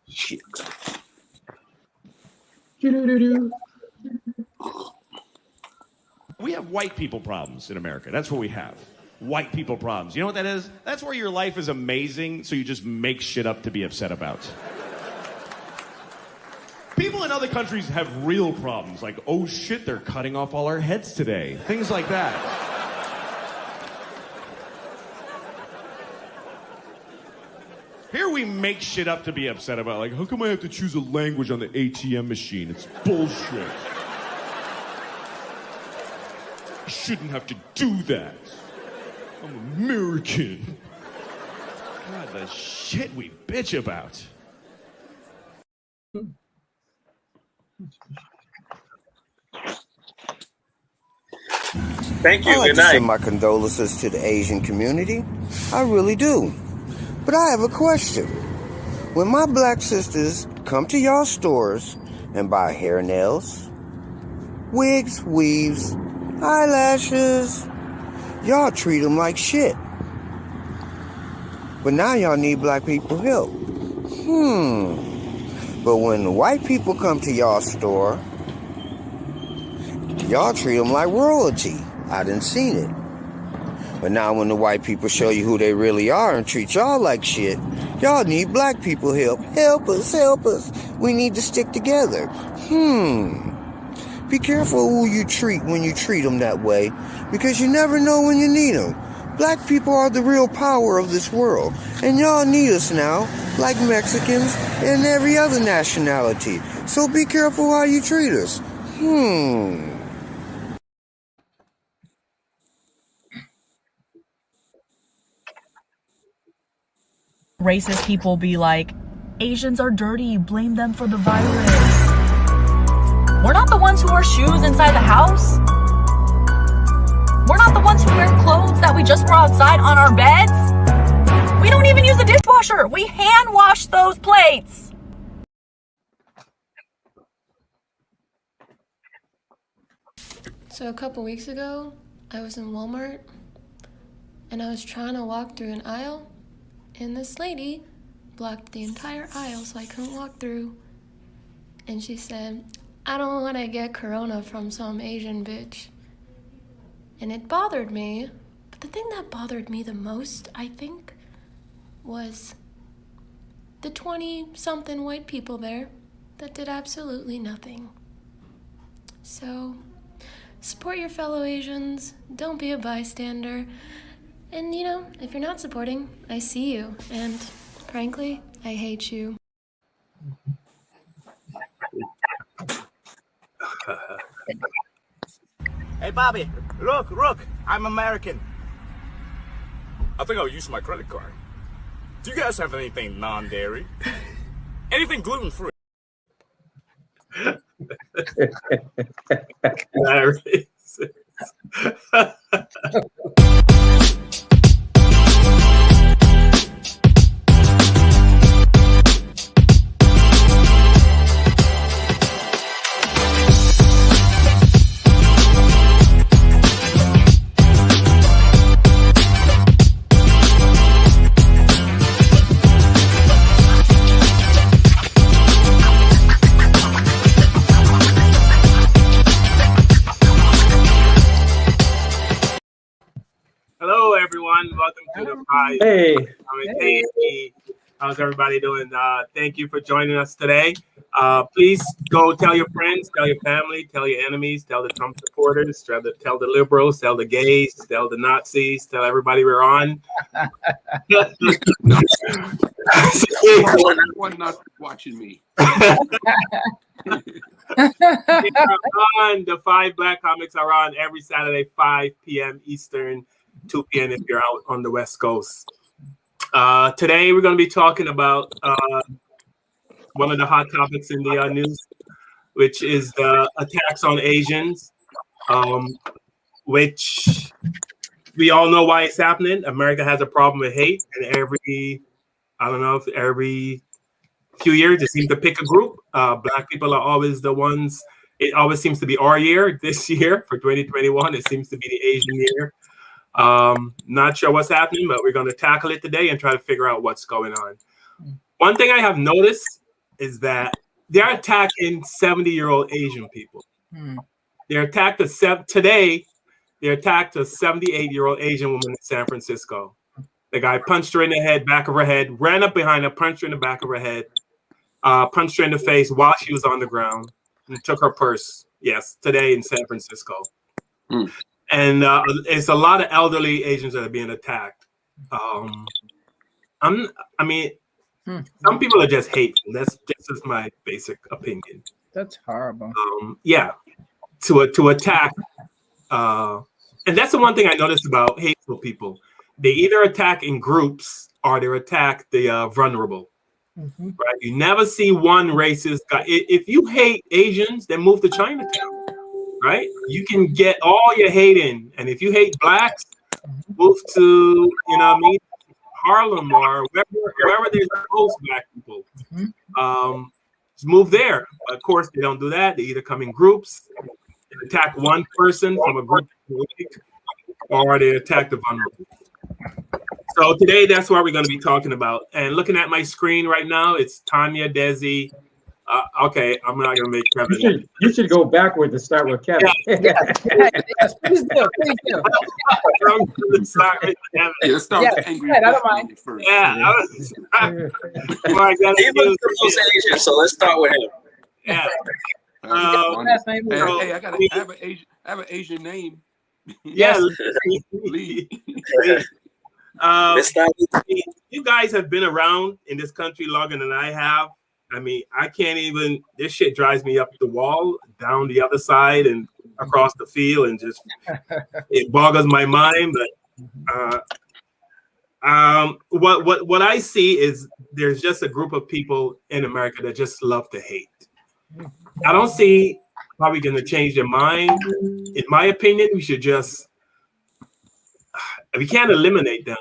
Shit. We have white people problems in America. That's what we have. White people problems. You know what that is? That's where your life is amazing, so you just make shit up to be upset about. People in other countries have real problems, like, oh shit, they're cutting off all our heads today. Things like that. Here we make shit up to be upset about, like, how come I have to choose a language on the ATM machine? It's bullshit. I shouldn't have to do that. I'm American. God, the shit we bitch about. Thank you. I'd like Good to night. send my condolences to the Asian community. I really do. But I have a question. When my black sisters come to y'all stores and buy hair nails, wigs, weaves, eyelashes, y'all treat them like shit. But now y'all need black people help. But when the white people come to y'all store, y'all treat them like royalty. I done seen it. But now when the white people show you who they really are and treat y'all like shit, y'all need black people help. Help us, help us. We need to stick together. Be careful who you treat when you treat them that way, because you never know when you need them. Black people are the real power of this world, and y'all need us now, like Mexicans and every other nationality. So be careful how you treat us. Racist people be like, Asians are dirty, blame them for the virus. We're not the ones who wear shoes inside the house. We're not the ones who wear clothes that we just wore outside on our beds. We don't even use a dishwasher. We hand wash those plates. So a couple weeks ago, I was in Walmart and I was trying to walk through an aisle, and this lady blocked the entire aisle so I couldn't walk through. And she said, I don't want to get corona from some Asian bitch. And it bothered me. But the thing that bothered me the most, I think, was the 20-something white people there that did absolutely nothing. So, support your fellow Asians. Don't be a bystander. And, you know, if you're not supporting, I see you. And, frankly, I hate you. Hey, Bobby, look, I'm American. I think I'll use my credit card. Do you guys have anything non-dairy? Anything gluten-free? Hello, everyone. Welcome to the Five. Hey, how's everybody doing? Thank you for joining us today. Please go tell your friends, tell your family, tell your enemies, tell the Trump supporters, tell the liberals, tell the gays, tell the Nazis, tell everybody we're on. One not watching me. On the 5BlackComics are on every Saturday, 5 p.m. Eastern, 2 p.m. if you're out on the West Coast. Today we're going to be talking about one of the hot topics in the news, which is the attacks on Asians, which we all know why it's happening. America has a problem with hate, and every few years it seems to pick a group. Black people are always the ones. It always seems to be our year. This year for 2021, it seems to be the Asian year. Not sure what's happening, but we're going to tackle it today and try to figure out what's going on. One thing I have noticed is that they're attacking 70-year-old Asian people. They're attacked today. They attacked a 78-year-old Asian woman in San Francisco. The guy punched her in the head, back of her head, ran up behind her, punched her in the back of her head, punched her in the face while she was on the ground, and took her purse. Yes, today in San Francisco. And it's a lot of elderly Asians that are being attacked. Some people are just hateful. That's just my basic opinion. That's horrible. Yeah, to attack, and that's the one thing I noticed about hateful people. They either attack in groups or they attack the vulnerable. Right? You never see one racist guy. If you hate Asians, then move to Chinatown. Right? You can get all your hate in, and if you hate blacks, move to Harlem or wherever there's most black people. Just move there. But of course, they don't do that. They either come in groups and attack one person from a group, or they attack the vulnerable. So today, that's what we're going to be talking about. And looking at my screen right now, it's Tanya, Desi. Okay, I'm not going to make Kevin. You should go backwards and start with Kevin. Yes, please do. Please do. Let's start with Kevin. Let's start with the angry I don't mind. first. Yeah. He was the most Asian, so let's start with him. Yeah. Last name is- Hey, I have an Asian name. Yeah. Lee. Let's start with You guys have been around in this country longer than I have. I mean, I can't even, this shit drives me up the wall, down the other side and across the field, and just, it boggles my mind. But what I see is there's just a group of people in America that just love to hate. I don't see how we're going to change their mind. In my opinion, we should just, we can't eliminate them.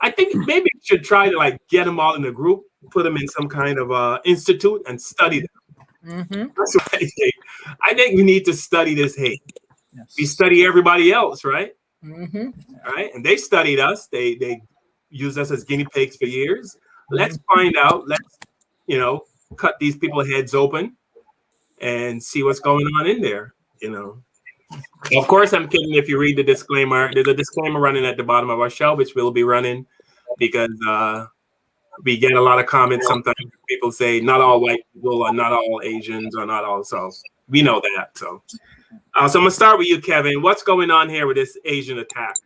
I think maybe we should try to get them all in a group, put them in some kind of institute and study them. That's what I think. I think we need to study this hate. Yes. We study everybody else, right? All right, and they studied us. They used us as guinea pigs for years. Let's find out. Let's cut these people's heads open and see what's going on in there. Of course, I'm kidding. If you read the disclaimer, there's a disclaimer running at the bottom of our show, which we'll be running because we get a lot of comments. Sometimes people say not all white people or not all Asians or not all. So we know that. So I'm gonna start with you, Kevin. What's going on here with this Asian attack?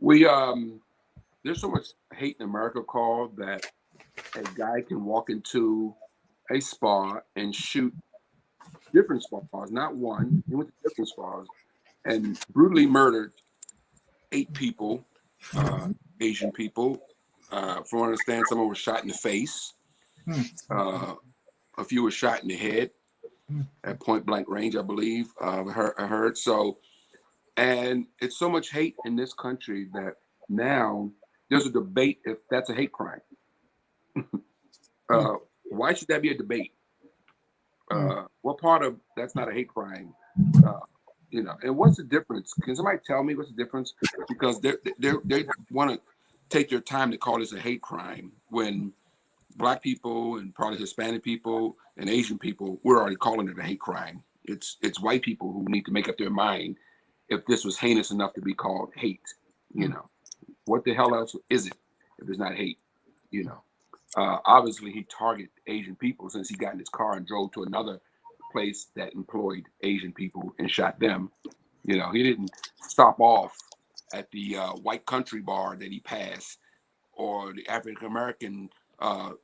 There's so much hate in America, Carl, that a guy can walk into a spa and shoot different spas, not one. He went to different spas and brutally murdered 8 people, Asian people. From what I understand, someone was shot in the face. A few were shot in the head at point blank range, I believe. I heard. So, and it's so much hate in this country that now there's a debate if that's a hate crime. Why should that be a debate? What part of that's not a hate crime? And what's the difference? Can somebody tell me what's the difference? Because they want to take their time to call this a hate crime when Black people and probably Hispanic people and Asian people, we're already calling it a hate crime. It's white people who need to make up their mind if this was heinous enough to be called hate. What the hell else is it if it's not hate? Obviously he targeted Asian people since he got in his car and drove to another place that employed Asian people and shot them. He didn't stop off at the white country bar that he passed or the African American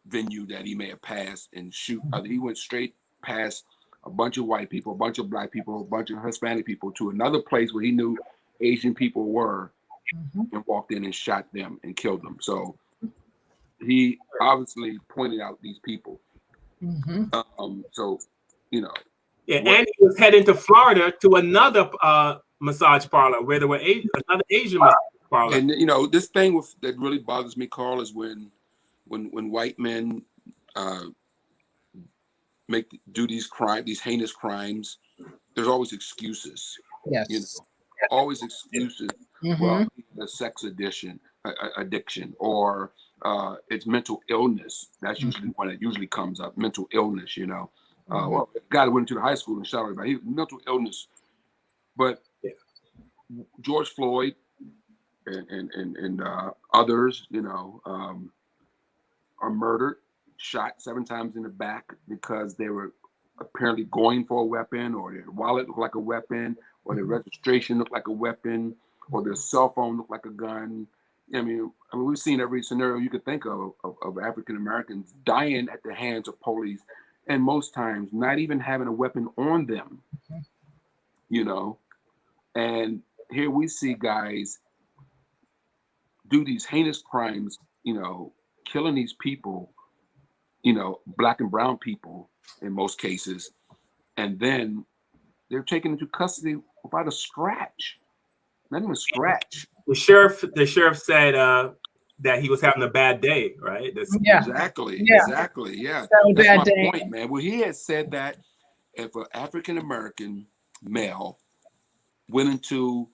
venue that he may have passed and shoot. He went straight past a bunch of white people, a bunch of Black people, a bunch of Hispanic people to another place where he knew Asian people were and walked in and shot them and killed them. So he obviously pointed out these people. Yeah, and he was heading to Florida to another massage parlor where there were another Asian massage parlor. And this thing that really bothers me, Carl, is when white men do these heinous crimes. There's always excuses. Yes. Always excuses. Well, a sex addiction, or it's mental illness. That's usually when it usually comes up. Mental illness, you know. Well, a guy that went to the high school and shot everybody, mental illness. But George Floyd and others, you know, are murdered, shot 7 times in the back because they were apparently going for a weapon, or their wallet looked like a weapon, or their registration looked like a weapon, or their cell phone looked like a gun. I mean, we've seen every scenario you could think of African Americans dying at the hands of police, and most times not even having a weapon on them, you know. And here we see guys do these heinous crimes, you know, killing these people, you know, black and brown people in most cases, and then they're taken into custody without a scratch, not even a scratch. The sheriff said that he was having a bad day, right? Exactly. Yeah, that's my point, man. Well, he had said that if an African American male went into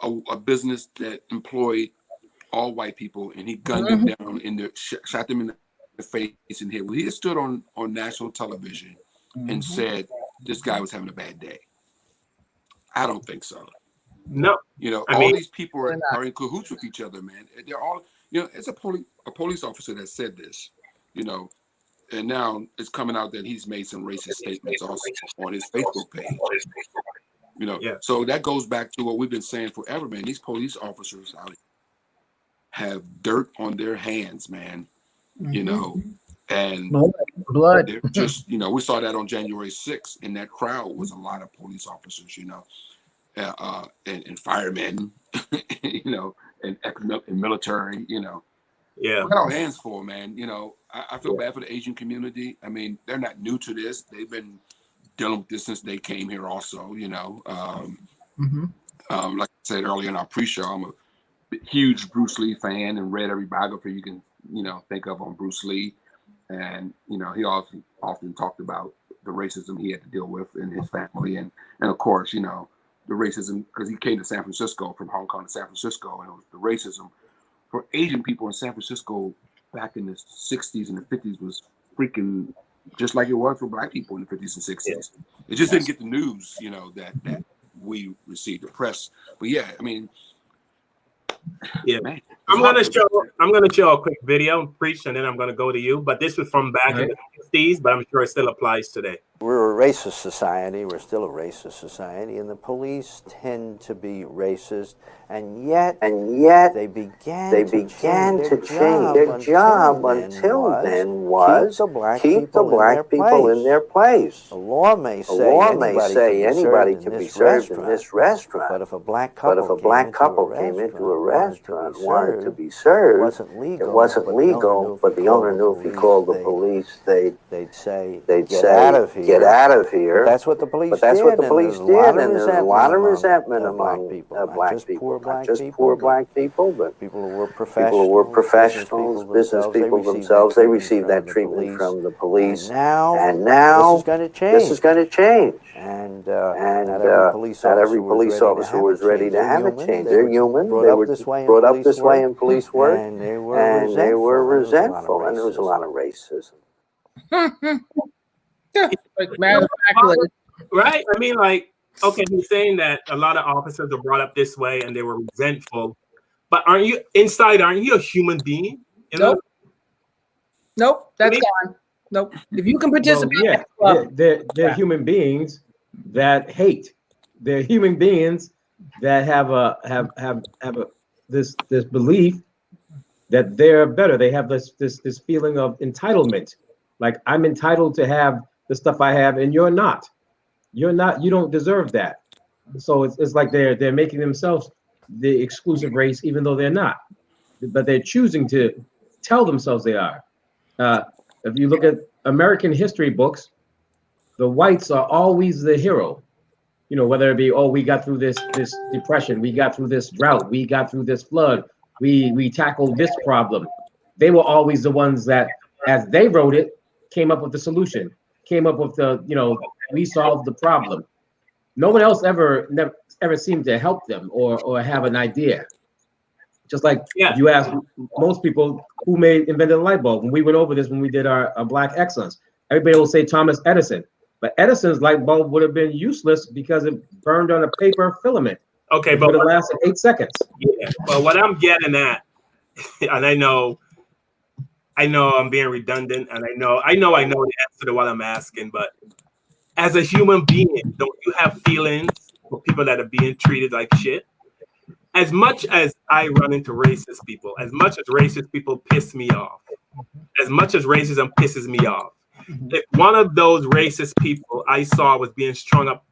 a business that employed all white people and he gunned them down in the shot them in the face and head. Well, he had stood on national television and said this guy was having a bad day. I don't think so. No. You know, all these people are in cahoots with each other, man. They're all, you know, it's a police officer that said this, you know, and now it's coming out that he's made some racist statements also on his Facebook page. You know, so that goes back to what we've been saying forever, man. These police officers out here have dirt on their hands, man. You know, and blood. They're just, you know, we saw that on January 6th, and that crowd was a lot of police officers, you know, and firemen, you know, and military, you know. Yeah, we got our hands full, man. You know, I feel bad for the Asian community. I mean, they're not new to this. They've been dealing with this since they came here also, you know. Like I said earlier in our pre-show, I'm a huge Bruce Lee fan and read every biography you can, you know, think of on Bruce Lee. And, you know, he often talked about the racism he had to deal with in his family. And of course, you know, the racism, because he came to San Francisco, from Hong Kong to San Francisco, and it was the racism for Asian people in San Francisco back in the 60s and the 50s was freaking just like it was for black people in the 50s and 60s. It just didn't get the news, you know, that we received, the press. But yeah, I mean, yeah, man, I'm gonna show a quick video, Preach, and then I'm gonna go to you. But this was from back in the 60s, but I'm sure it still applies today. We're a racist society. We're still a racist society, and the police tend to be racist. And yet they began to change. Their job until then was keep the black people in their place. The law may say anybody can be served in this restaurant, but if a black couple came into a restaurant and wanted to be served, it wasn't legal. But the owner knew if he called the police, they'd say, "Get out of here." Get out of here. But that's what the police did. And there's a lot of resentment among black people. Not just poor black people, but people who were professionals, business people themselves. They received that treatment from the police. And now this is going to change. And not every police officer was ready to have it change. They're human. They were brought up this way in police work, and they were resentful, and there was a lot of racism. Right? I mean, like, okay, he's saying that a lot of officers are brought up this way and they were resentful, but aren't you a human being? You know? Nope, that's gone. Nope. If you can participate, they're human beings that hate. They're human beings that have this belief that they're better. They have this feeling of entitlement. Like, I'm entitled to have the stuff I have, and you're not. You're not. You don't deserve that. So it's like they're making themselves the exclusive race, even though they're not. But they're choosing to tell themselves they are. If you look at American history books, the whites are always the hero. You know, whether it be, oh, we got through this depression, we got through this drought, we got through this flood, we tackled this problem. They were always the ones that, as they wrote it, came up with the solution, came up with the, you know, we solved the problem. No one else ever seemed to help them or have an idea. Just like if you ask most people who invented the light bulb. When we went over this, when we did our Black Excellence, everybody will say Thomas Edison. But Edison's light bulb would have been useless because it burned on a paper filament. Okay, but it lasted 8 seconds. Yeah, but what I'm getting at, and I know I'm being redundant, and I know the answer to what I'm asking, but as a human being, don't you have feelings for people that are being treated like shit? As much as I run into racist people, as much as racist people piss me off, as much as racism pisses me off, if one of those racist people I saw was being strung up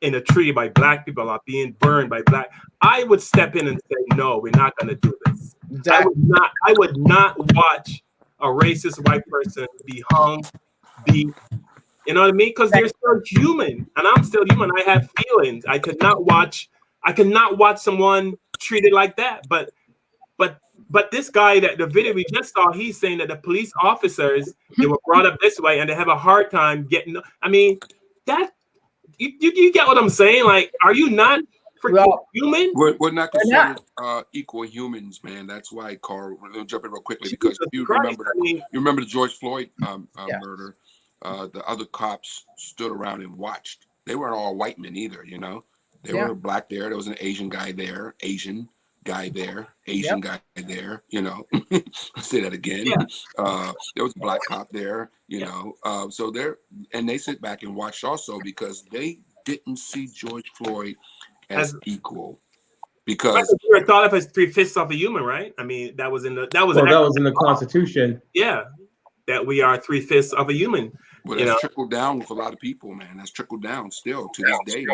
in a tree by black people or being burned by black, I would step in and say, no, we're not going to do this. Exactly. I would not watch a racist white person be hung, beat. You know what I mean? Because they're still human, and I'm still human. I have feelings. I could not watch someone treated like that. But this guy, that the video we just saw, he's saying that the police officers, they were brought up this way and they have a hard time getting. I mean, that you get what I'm saying? Like, are you not freaking human? We're not considered equal humans, man. That's why, Carl. We'll jump in real quickly because you remember the George Floyd murder. The other cops stood around and watched. They weren't all white men either, you know. They were black there. There was an Asian guy there, Asian guy there, you know. I'll say that again. There was a black cop there, you know. So they sit back and watch also because they didn't see George Floyd as equal. Because you were thought of as 3/5 of a human, right? I mean, that was in the Constitution. Yeah, that we are 3/5 of a human. But that's trickled down with a lot of people, man. That's trickled down still to this day.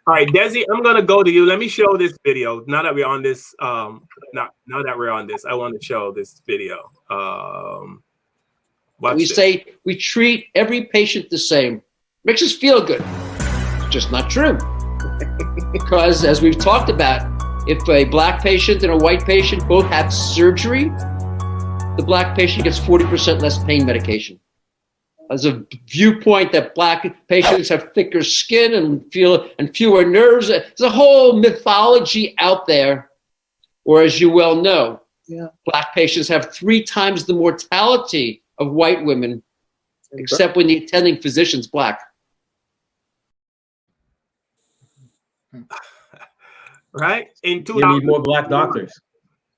All right, Desi, I'm gonna go to you. Let me show this video. Now that we're on this, now that we're on this, I want to show this video. Say we treat every patient the same. Makes us feel good. It's just not true. Because as we've talked about, if a black patient and a white patient both have surgery, the black patient gets 40% less pain medication. As a viewpoint that black patients have thicker skin and fewer nerves. There's a whole mythology out there, or as you well know, black patients have 3 times the mortality of white women, except when the attending physician's black. Right? You need more black doctors.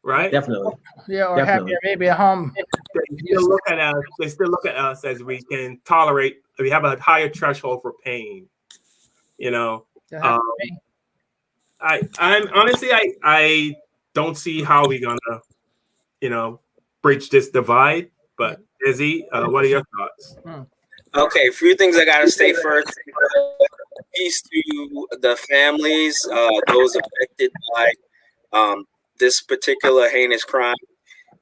Right? Definitely. Yeah, or have maybe a home. They still look at us as we can tolerate. We have a higher threshold for pain. You know, I'm honestly, I don't see how we're gonna, bridge this divide. But Izzy, what are your thoughts? Okay, a few things I gotta say first. Peace to the families, those affected by this particular heinous crime,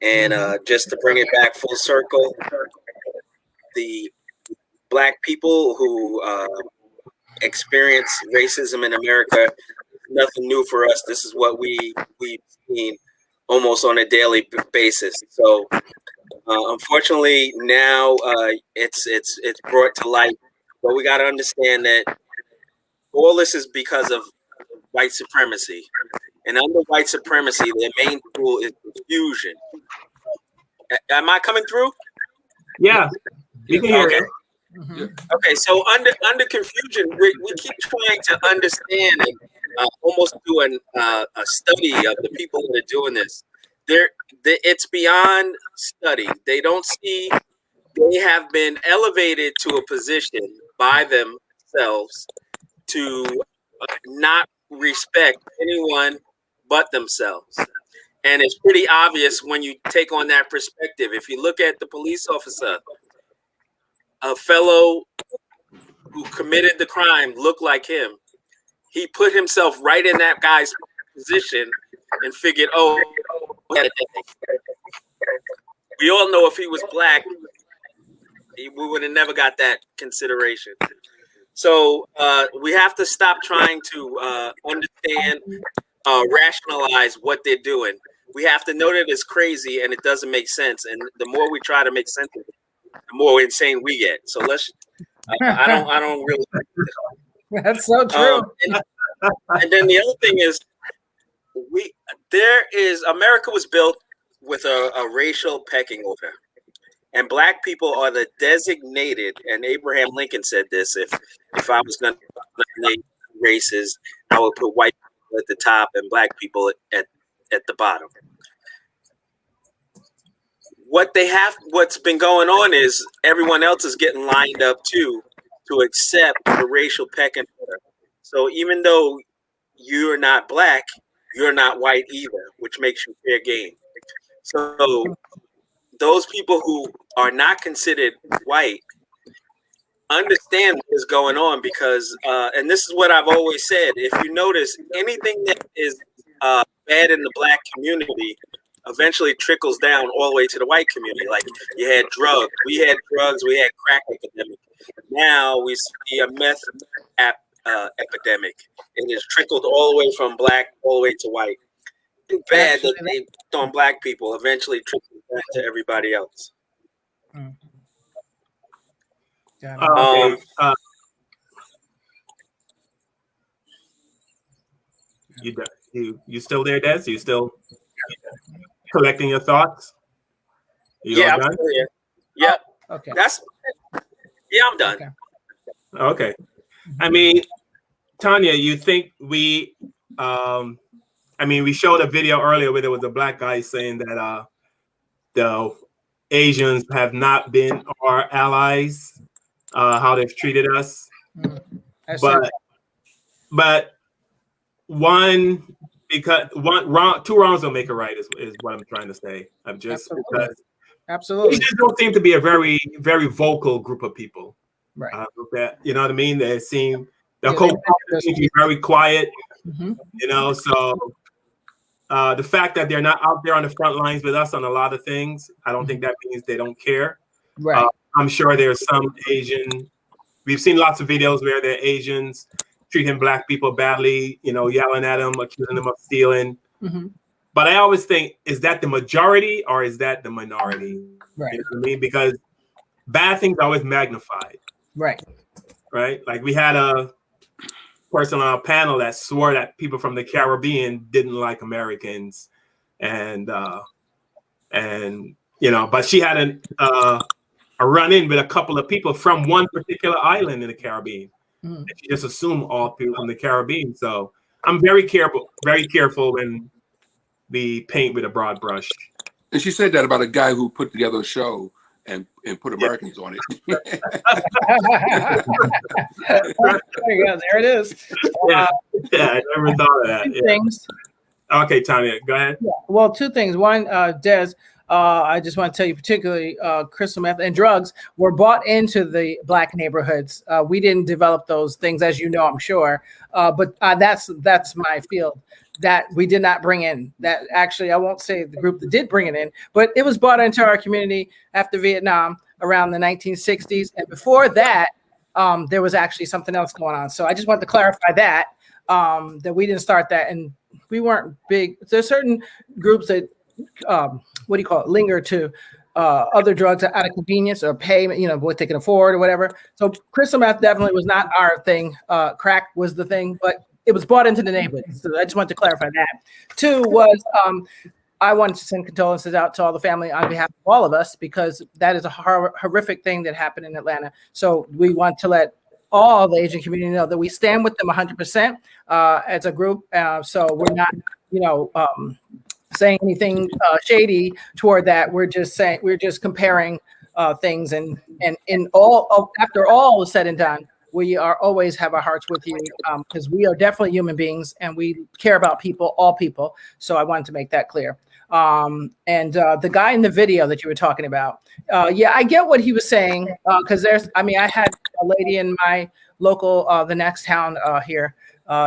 and just to bring it back full circle, the black people who experience racism in America, nothing new for us. This is what we've seen almost on a daily basis. So unfortunately now it's brought to light, but we got to understand that all this is because of white supremacy. And under white supremacy, their main tool is confusion. Am I coming through? Yeah, you can hear it. Okay, so under confusion, we keep trying to understand and almost do a study of the people that are doing this. It's beyond study. They don't see. They have been elevated to a position by themselves to not respect anyone but themselves. And it's pretty obvious when you take on that perspective. If you look at the police officer, a fellow who committed the crime looked like him. He put himself right in that guy's position and figured, oh, we all know if he was black, we would have never got that consideration. So we have to stop trying to understand, rationalize what they're doing. We have to know that it's crazy and it doesn't make sense. And the more we try to make sense of it, the more insane we get. So let's. I don't really. That's so true. And then the other thing is, America was built with a racial pecking order, and black people are the designated. And Abraham Lincoln said this: if I was going to name races, I would put white people at the top and black people at the bottom. What's been going on is everyone else is getting lined up too to accept the racial pecking order. So even though you're not black, you're not white either, which makes you fair game. So those people who are not considered white understand what is going on because, and this is what I've always said, if you notice anything that is bad in the black community eventually trickles down all the way to the white community. Like you had drugs, we had crack epidemic. Now we see a meth epidemic. It has trickled all the way from black all the way to white. It's bad that they on black people eventually trickles back to everybody else. You still there, Des? You still collecting your thoughts? I'm still here. Yep. Okay. I'm done. Okay. I mean, Tanya, you think we showed a video earlier where there was a black guy saying that the Asians have not been our allies, how they've treated us. But two wrongs don't make a right is what I'm trying to say. Absolutely. Asians don't seem to be a very, very vocal group of people. Right. You know what I mean? They seem to be very quiet. Mm-hmm. You know, so the fact that they're not out there on the front lines with us on a lot of things, I don't think that means they don't care. Right. I'm sure there's some Asian. We've seen lots of videos where they're Asians treating black people badly, you know, yelling at them, accusing them of stealing. Mm-hmm. But I always think, is that the majority or is that the minority? Right. You know what I mean? Because bad things are always magnified. Right. Like we had a person on a panel that swore that people from the Caribbean didn't like Americans, and you know, but she had a run-in with a couple of people from one particular island in the Caribbean. Mm-hmm. And she just assumed all people from the Caribbean. So I'm very careful when we paint with a broad brush. And she said that about a guy who put together a show and put Americans on it. There you go. There it is. Yeah, I never thought of that. Two things. Okay, Tanya, go ahead. Yeah. Well, two things. One, Des, I just want to tell you, particularly crystal meth and drugs were brought into the black neighborhoods. We didn't develop those things, as you know, I'm sure. But that's my field. That we did not bring in. That actually, I won't say the group that did bring it in, but it was brought into our community after Vietnam around the 1960s. And before that, there was actually something else going on. So I just want to clarify that we didn't start that, and we weren't big. There's certain groups that linger to other drugs out of convenience or pay, you know, what they can afford or whatever. So crystal meth definitely was not our thing. Crack was the thing, but it was brought into the neighborhood. So I just want to clarify that. Two was I wanted to send condolences out to all the family on behalf of all of us, because that is a horrific thing that happened in Atlanta. So we want to let all the Asian community know that we stand with them 100% as a group. So we're not, you know, saying anything shady toward that. We're just comparing things, and in all, after all is said and done, we are always have our hearts with you, because we are definitely human beings and we care about people, all people. So I wanted to make that clear. And the guy in the video that you were talking about, yeah, I get what he was saying, because I had a lady in my local, the next town here,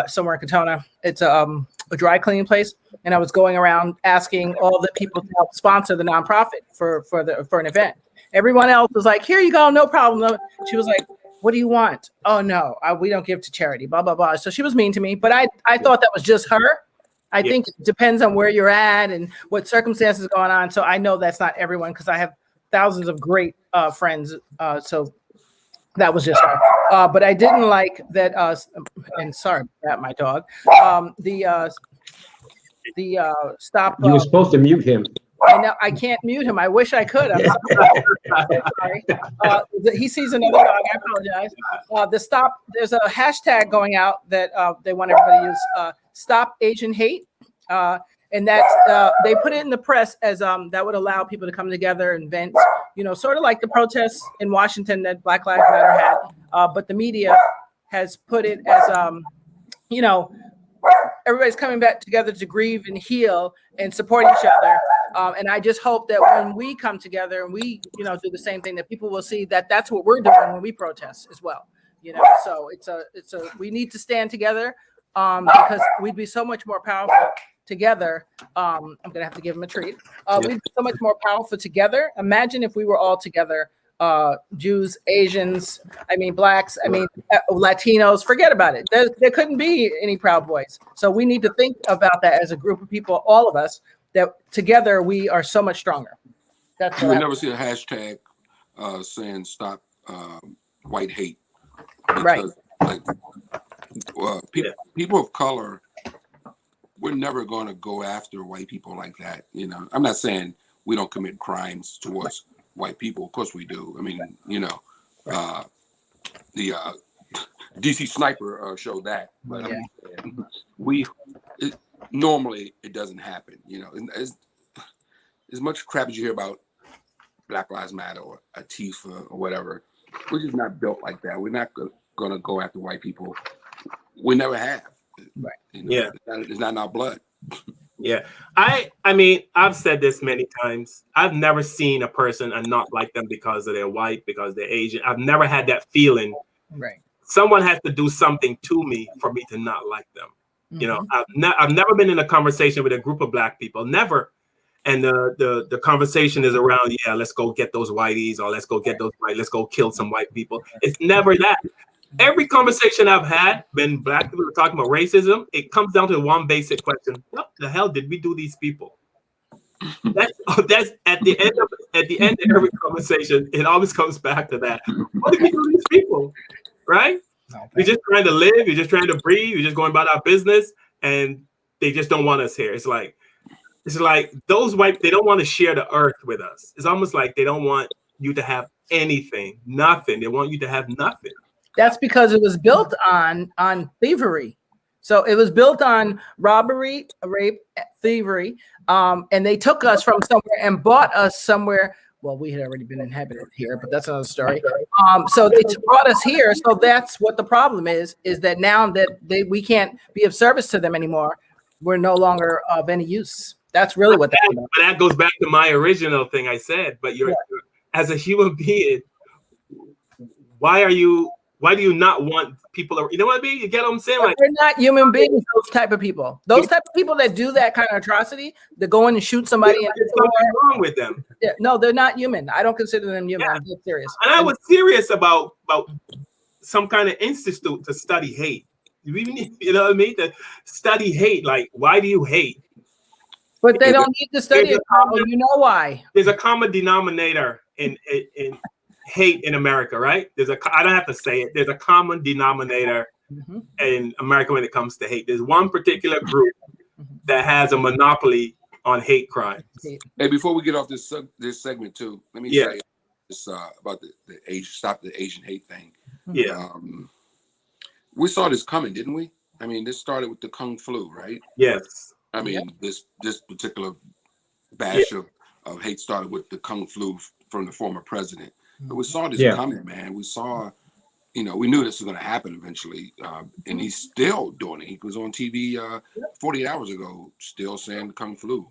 somewhere in Katona. It's a dry cleaning place, and I was going around asking all the people to help sponsor the nonprofit for an event. Everyone else was like, "Here you go, no problem." She was like, "What do you want?" "Oh no, we don't give to charity." Blah blah blah. So she was mean to me, but I thought that was just her. I think it depends on where you're at and what circumstances going on. So I know that's not everyone, because I have thousands of great friends. So that was just her. But I didn't like that. And sorry about my dog. the stop. You were supposed to mute him. I know I can't mute him. I wish I could. I'm sorry. He sees another dog. I apologize. The stop. There's a hashtag going out that they want everybody to use. Stop Asian hate. And that's they put it in the press as that would allow people to come together and vent. You know, sort of like the protests in Washington that Black Lives Matter had. But the media has put it as you know, everybody's coming back together to grieve and heal and support each other. And I just hope that when we come together and we, you know, do the same thing, that people will see that that's what we're doing when we protest as well. You know, so we need to stand together because we'd be so much more powerful together. I'm gonna have to give him a treat. We'd be so much more powerful together. Imagine if we were all together. Jews, Asians, Blacks, Latinos, forget about it. There couldn't be any Proud Boys. So we need to think about that as a group of people, all of us, that together we are so much stronger. That's you would never see a hashtag saying stop white hate. Because, people of color, we're never going to go after white people like that. You know, I'm not saying we don't commit crimes towards white people. Of course we do. I mean, you know, the DC Sniper showed that. But normally it doesn't happen. You know, as much crap as you hear about Black Lives Matter or Antifa or whatever, we're just not built like that. We're not going to go after white people. We never have. Right. You know, it's not in our blood. Yeah. I mean, I've said this many times. I've never seen a person and not like them because they're white, because they're Asian. I've never had that feeling. Right. Someone has to do something to me for me to not like them. You know, I've never been in a conversation with a group of Black people, never. And the conversation is around, let's go get those whiteys, or let's go get those white, let's go kill some white people. It's never that. Every conversation I've had when Black people are talking about racism, it comes down to one basic question: what the hell did we do these people? That's at the end of every conversation. It always comes back to that. What did we do to these people? Right? We're just trying to live. You're just trying to breathe. You're just going about our business, and they just don't want us here. It's like those white. They don't want to share the earth with us. It's almost like they don't want you to have anything, nothing. They want you to have nothing. That's because it was built on thievery. So it was built on robbery, rape, thievery, and they took us from somewhere and bought us somewhere. Well, we had already been inhabited here, but that's another story. So they brought us here. So that's what the problem is that now that we can't be of service to them anymore, we're no longer of any use. That's really what that is. But that goes back to my original thing I said. But you're as a human being, why do you not want people? You know what I mean? You get what I'm saying? Like, they're not human beings. Those type of people. Those type of people that do that kind of atrocity, that go in and shoot somebody. There's something wrong with them. Yeah, no, they're not human. I don't consider them human. I'm dead serious. And I was serious about some kind of institute to study hate. You know what I mean? To study hate. Like, why do you hate? But they don't need to study it. You know why? There's a common denominator in hate in America, right? I don't have to say it. There's a common denominator in America when it comes to hate. There's one particular group that has a monopoly on hate crimes. Hey, before we get off this segment too, let me say this about the stop the Asian hate thing. Yeah. We saw this coming, didn't we? I mean, this started with the Kung Flu, right? Yes. I mean, this particular batch of hate started with the Kung Flu from the former president. But we saw this coming, man. We saw, we knew this was going to happen eventually. And he's still doing it. He was on TV 48 hours ago, still saying the Kung Flu.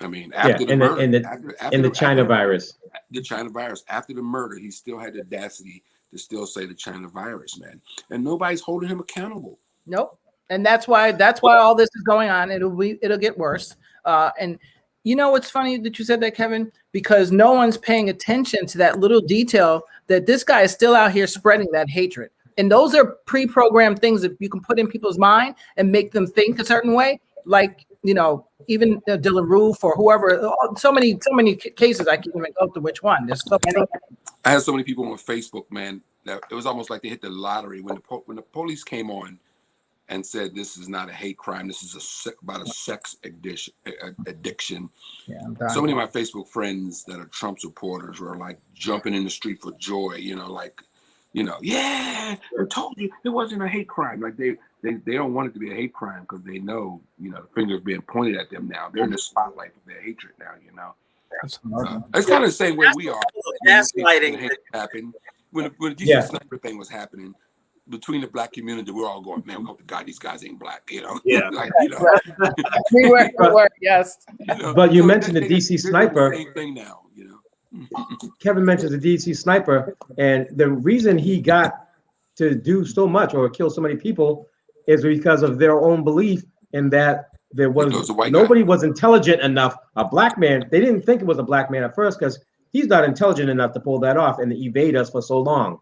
I mean, after the murder. And the China virus. The China virus. After the murder, he still had the audacity to still say the China virus, man. And nobody's holding him accountable. Nope. And that's why all this is going on. It'll get worse. And you know what's funny that you said that, Kevin? Because no one's paying attention to that little detail that this guy is still out here spreading that hatred. And those are pre-programmed things that you can put in people's mind and make them think a certain way. Like, even Dylan Roof or whoever. So many cases. I can't even go to which one. There's so many. I had so many people on Facebook, man, that it was almost like they hit the lottery when the police came on. and said this is not a hate crime. This is about a sex addiction. Yeah, so many of my Facebook friends that are Trump supporters were like jumping in the street for joy, yeah, I told you it wasn't a hate crime. Like they don't want it to be a hate crime because they know, the finger's being pointed at them now. They're in the spotlight of their hatred now, It's kind of the same way we are. When hate happened, when the DC sniper thing was happening, between the black community, we're all going, man, we hope to God these guys ain't black, Yeah. We were, yes. But you mentioned the DC sniper. Same thing now, Kevin mentions the DC sniper, and the reason he got to do so much or kill so many people is because of their own belief in that there was nobody was intelligent enough. A black man, they didn't think it was a black man at first because he's not intelligent enough to pull that off and to evade us for so long.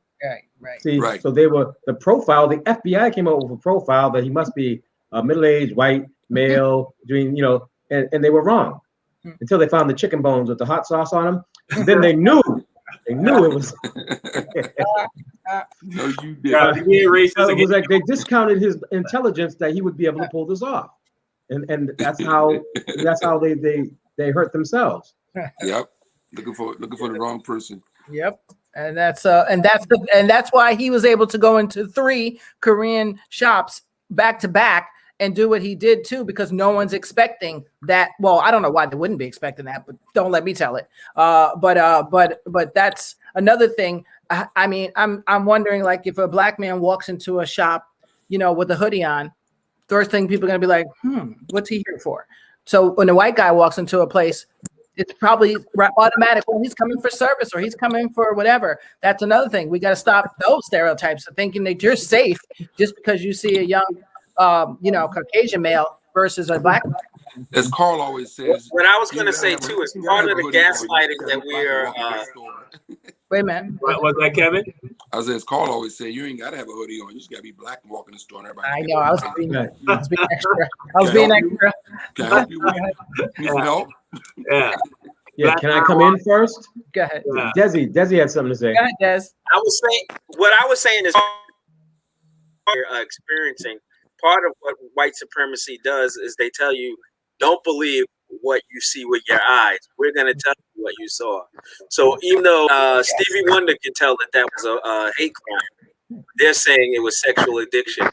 Right. See, so they were the FBI came up with a profile that he must be a middle-aged white male, doing, and they were wrong until they found the chicken bones with the hot sauce on them. And then they knew it was. No, you did. It was like they discounted his intelligence that he would be able to pull this off, and that's how they hurt themselves. Yep, looking for the wrong person. Yep. And that's why he was able to go into 3 Korean shops back to back and do what he did too, because no one's expecting that. Well, I don't know why they wouldn't be expecting that, but don't let me tell it. But that's another thing. I mean, I'm wondering, like, if a black man walks into a shop, with a hoodie on, first thing people are gonna be like, what's he here for? So when a white guy walks into a place, it's probably automatic. Well, he's coming for service or he's coming for whatever. That's another thing. We got to stop those stereotypes of thinking that you're safe just because you see a young, Caucasian male versus a black. As Carl always says. What I was going to say too is part of the gaslighting that we are. Wait a minute. What was that, Kevin? I was as Carl always said, you ain't got to have a hoodie on. You just got to be black and walk in the store and everybody. I know. I was being extra. I was being extra. Can I help you with need some help? Yeah. Can I come in first? Go ahead. Desi had something to say. Go ahead, Des. What I was saying is experiencing. Part of what white supremacy does is they tell you, don't believe what you see with your eyes. We're going to tell you what you saw. So even though Stevie Wonder can tell that was a hate crime, they're saying it was sexual addiction.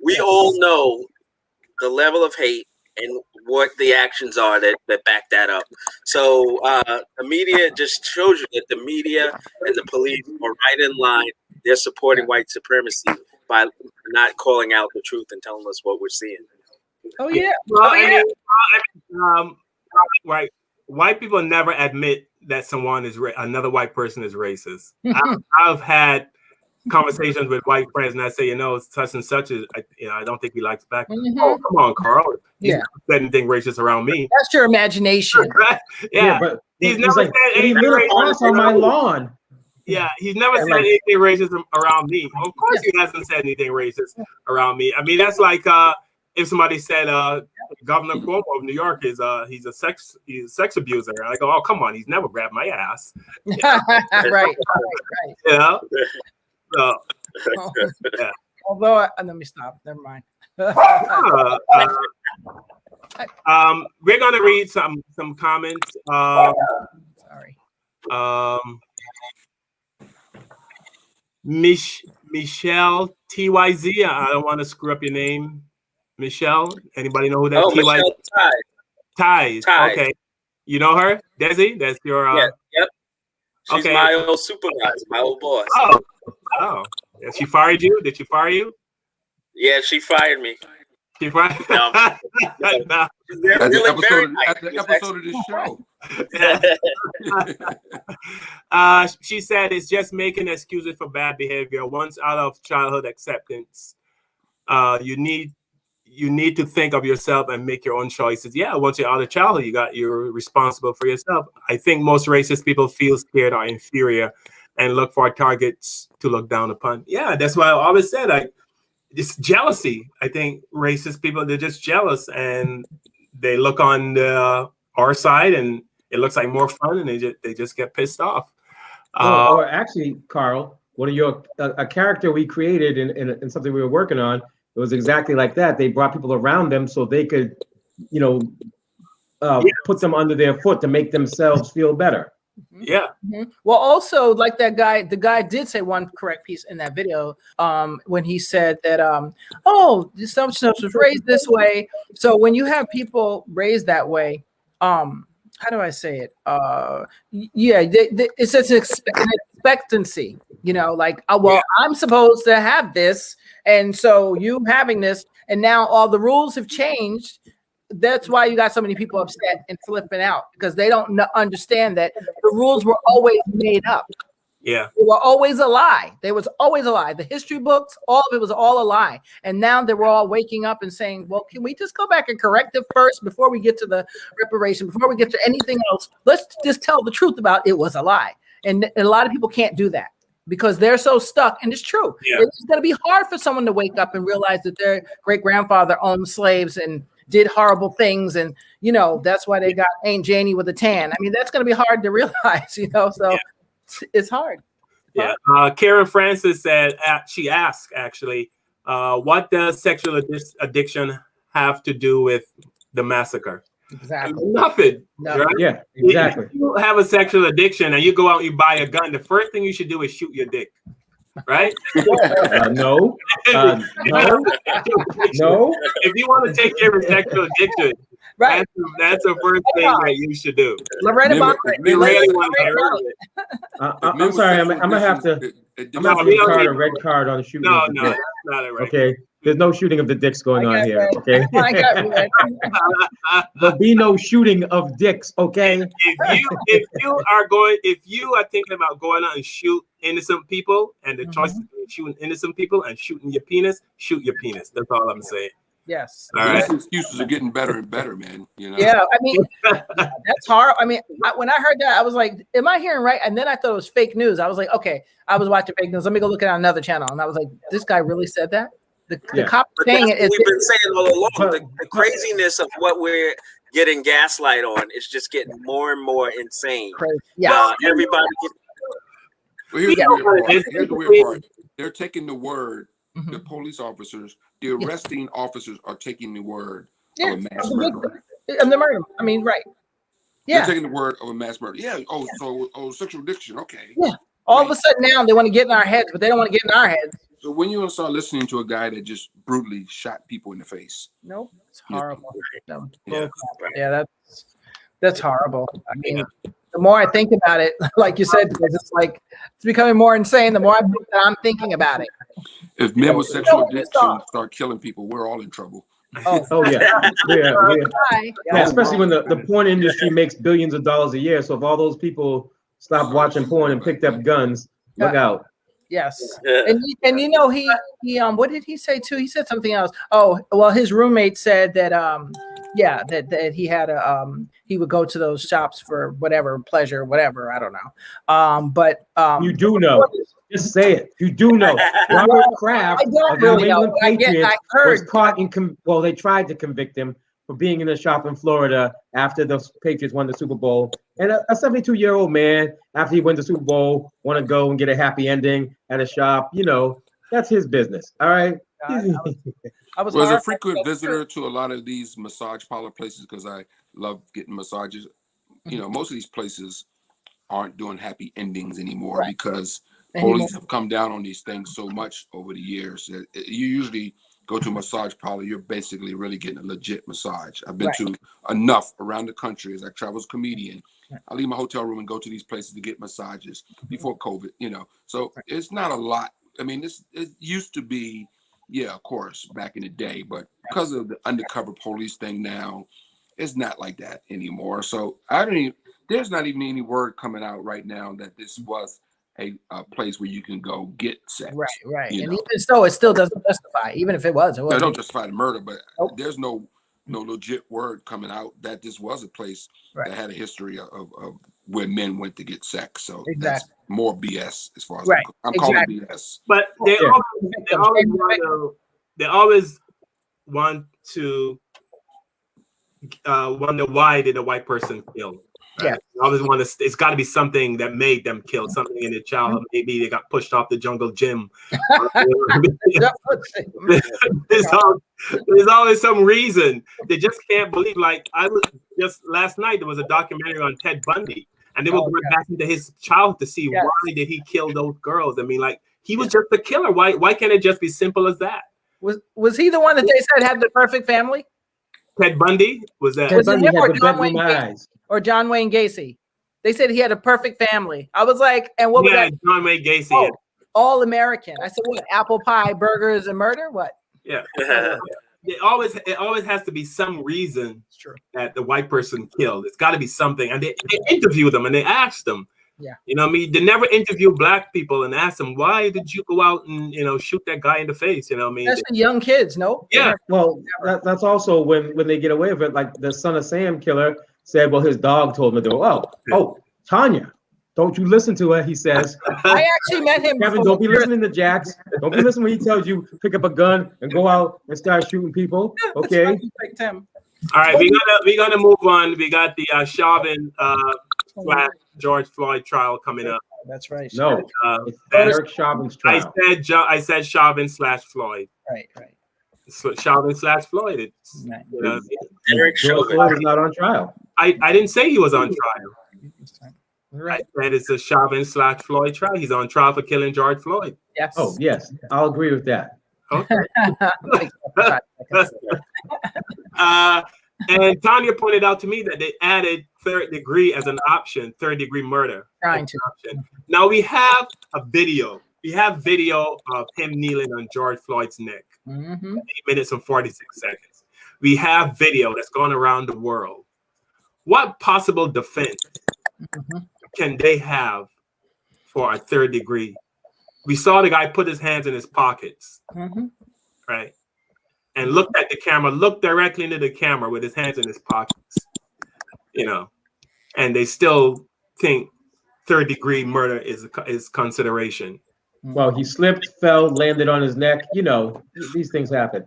We all know the level of hate and what the actions are that back that up. So the media just shows you that the media and the police are right in line. They're supporting white supremacy by not calling out the truth and telling us what we're seeing. Oh yeah. Right. White people never admit that someone is another white person is racist. I've had conversations with white friends, and I say, such and such is, I don't think he likes black. Mm-hmm. Oh, come on, Carl. He's never said anything racist around me. That's your imagination. Yeah, but he's never said anything racist on my lawn. Yeah, he's never said anything racist around me. Of course, he hasn't said anything racist around me. I mean, that's like if somebody said Governor Cuomo of New York is he's a sex abuser. And I go, oh, come on, he's never grabbed my ass. Right. Yeah. So, yeah. Although, let me stop. Never mind. We're gonna read some comments. Sorry. Michelle TYZ. I don't want to screw up your name, Michelle. Anybody know who that TYZ? Michelle Ties. Okay. You know her, Desi? That's your. Yep. She's my old supervisor, my old boss. Oh. Yeah, she fired you? Did she fire you? Yeah, she fired me. She fired. No. No. At the episode of this show. She said it's just making excuses for bad behavior. Once out of childhood acceptance, you need to think of yourself and make your own choices. Yeah, once you're out of childhood, you're responsible for yourself. I think most racist people feel scared or inferior and look for targets to look down upon. Yeah, that's why I always said, it's jealousy. I think racist people, they're just jealous and they look on our side and it looks like more fun and they just get pissed off. Or actually, Carl, one of a character we created in something we were working on It was exactly like that. They brought people around them so they could, you know, put them under their foot to make themselves feel better. Yeah. Well, also like that guy, the guy did say one correct piece in that video when he said that, oh, some stuff was raised this way. So when you have people raised that way, how do I say it? Yeah, it's just an expectancy, you know, like, well, I'm supposed to have this. And so you having this, and now all the rules have changed. That's why you got so many people upset and flipping out, because they don't understand that the rules were always made up. Yeah. They were always a lie. There was always a lie. The history books, all of it was all a lie. And now they were all waking up and saying, well, can we just go back and correct it first before we get to the reparation, before we get to anything else? Let's just tell the truth about it was a lie. And a lot of people can't do that because they're so stuck. And it's true. Yeah. It's going to be hard for someone to wake up and realize that their great-grandfather owned slaves and did horrible things, and you know that's why they got Aunt Janie with a tan. I mean, that's going to be hard to realize, you know. So it's hard. Yeah. Karen Francis said she asked actually, what does sexual addiction have to do with the massacre? Exactly. Nothing. Right? Yeah, exactly. If you have a sexual addiction and you go out and you buy a gun, the first thing you should do is shoot your dick. Right? No. No. If you want to take care of sexual addiction, right, that's the first thing that you should do. Loretta Bobbitt. I'm sorry. I'm gonna have to. I'm gonna have to card a red card on shooting. No, of the no, dick. it's not a red. Okay. There's no shooting of the dicks going on here. Okay. I got red. There'll be no shooting of dicks. Okay. If you are thinking about going out and shoot innocent people, and the choice is between shooting innocent people and shooting your penis, shoot your penis. That's all I'm saying. Yes. All right. These excuses are getting better and better, man. You know. Yeah, I mean, that's hard. I mean, when I heard that, I was like, "Am I hearing right?" And then I thought it was fake news. I was like, "Okay, I was watching fake news. Let me go look at another channel." And I was like, "This guy really said that?" The cop saying it. We've been saying all along. The craziness of what we're getting gaslight on is just getting more and more insane. Yeah. Everybody. Well, here's the weird part. They're taking the word. The police officers, the arresting officers are taking the word of a mass murderer. And the murder. I mean, right. Yeah. They're taking the word of a mass murder. Yeah. So sexual addiction. Okay. Yeah. All of a sudden now they want to get in our heads, but they don't want to get in our heads. So when you start listening to a guy that just brutally shot people in the face. Nope. It's horrible. Yeah, that's horrible. I mean, the more I think about it, like you said, because it's like it's becoming more insane. The more I'm thinking about it. If men with sexual addiction start killing people, we're all in trouble. Oh yeah. Yeah. Especially when the porn industry makes billions of dollars a year. So if all those people stopped watching porn and picked up guns, look out. Yes. And you know, he what did he say too? He said something else. Oh, well, his roommate said that that he had he would go to those shops for whatever pleasure, whatever, I don't know. But you do know. Just say it. You do know. Robert Kraft, I don't really know. Patriots, I heard. was caught in they tried to convict him for being in a shop in Florida after the Patriots won the Super Bowl. And a 72-year-old man, after he wins the Super Bowl, want to go and get a happy ending at a shop. You know, that's his business. All right. I was a frequent visitor to a lot of these massage parlor places because I love getting massages. You know, most of these places aren't doing happy endings anymore because police have come down on these things so much over the years. You usually go to a massage parlor, you're basically really getting a legit massage. I've been to enough around the country as I travel as a comedian. I leave my hotel room and go to these places to get massages before COVID, you know. So it's not a lot. I mean, it used to be, yeah, of course, back in the day, but because of the undercover police thing now, it's not like that anymore. So there's not even any word coming out right now that this was a place where you can go get sex. Right. And even so, it still doesn't justify, even if it was. It don't justify the murder, but there's no legit word coming out that this was a place that had a history of where men went to get sex. So that's more BS as far as I'm calling BS. But they always want to wonder why did a white person kill? Right? Yeah. I always want to. It's got to be something that made them kill, something in their childhood. Maybe they got pushed off the jungle gym. There's always some reason. They just can't believe. Like I was just last night, there was a documentary on Ted Bundy, and they were going back into his childhood to see why did he kill those girls. I mean, like he was just a killer. Why can't it just be simple as that? Was he the one that they said had the perfect family? Ted Bundy was that? Was it him or the John Wayne bedroom Gacy? eyes. Or John Wayne Gacy? They said he had a perfect family. I was like, and what was that? John Wayne Gacy. Oh, all American. I said, what? Apple pie, burgers, and murder? What? Yeah. It always has to be some reason that the white person killed. It's got to be something. And they interview them and they ask them. Yeah. You know what I mean? They never interview black people and ask them, why did you go out and, shoot that guy in the face? You know what I mean? Especially young kids, no? Yeah. Well, that's also when they get away with it. Like the Son of Sam killer said, well, his dog told him to do it. Oh, Tanya, don't you listen to her, he says. I actually met him. Kevin, don't be listening to Jax. Don't be listening when he tells you pick up a gun and go out and start shooting people. Okay. All right, we're gonna move on. We got the Chauvin / George Floyd trial coming up. That's right. No, it's Derek Chauvin's trial. I said Chauvin / Floyd. Right. Chauvin / Floyd. It's, Derek George Chauvin Floyd is not on trial. I didn't say he was on trial. Right. I said it's a Chauvin / Floyd trial. He's on trial for killing George Floyd. Yes. Oh, yes. I'll agree with that. Okay. And Tanya pointed out to me that they added third degree as an option, third degree murder. Trying to. Now we have a video. We have video of him kneeling on George Floyd's neck. 8 minutes and 46 seconds. We have video that's gone around the world. What possible defense can they have for a third degree? We saw the guy put his hands in his pockets, right? And looked at the camera, looked directly into the camera with his hands in his pockets, and they still think third degree murder is consideration. Well, he slipped, fell, landed on his neck. These things happen.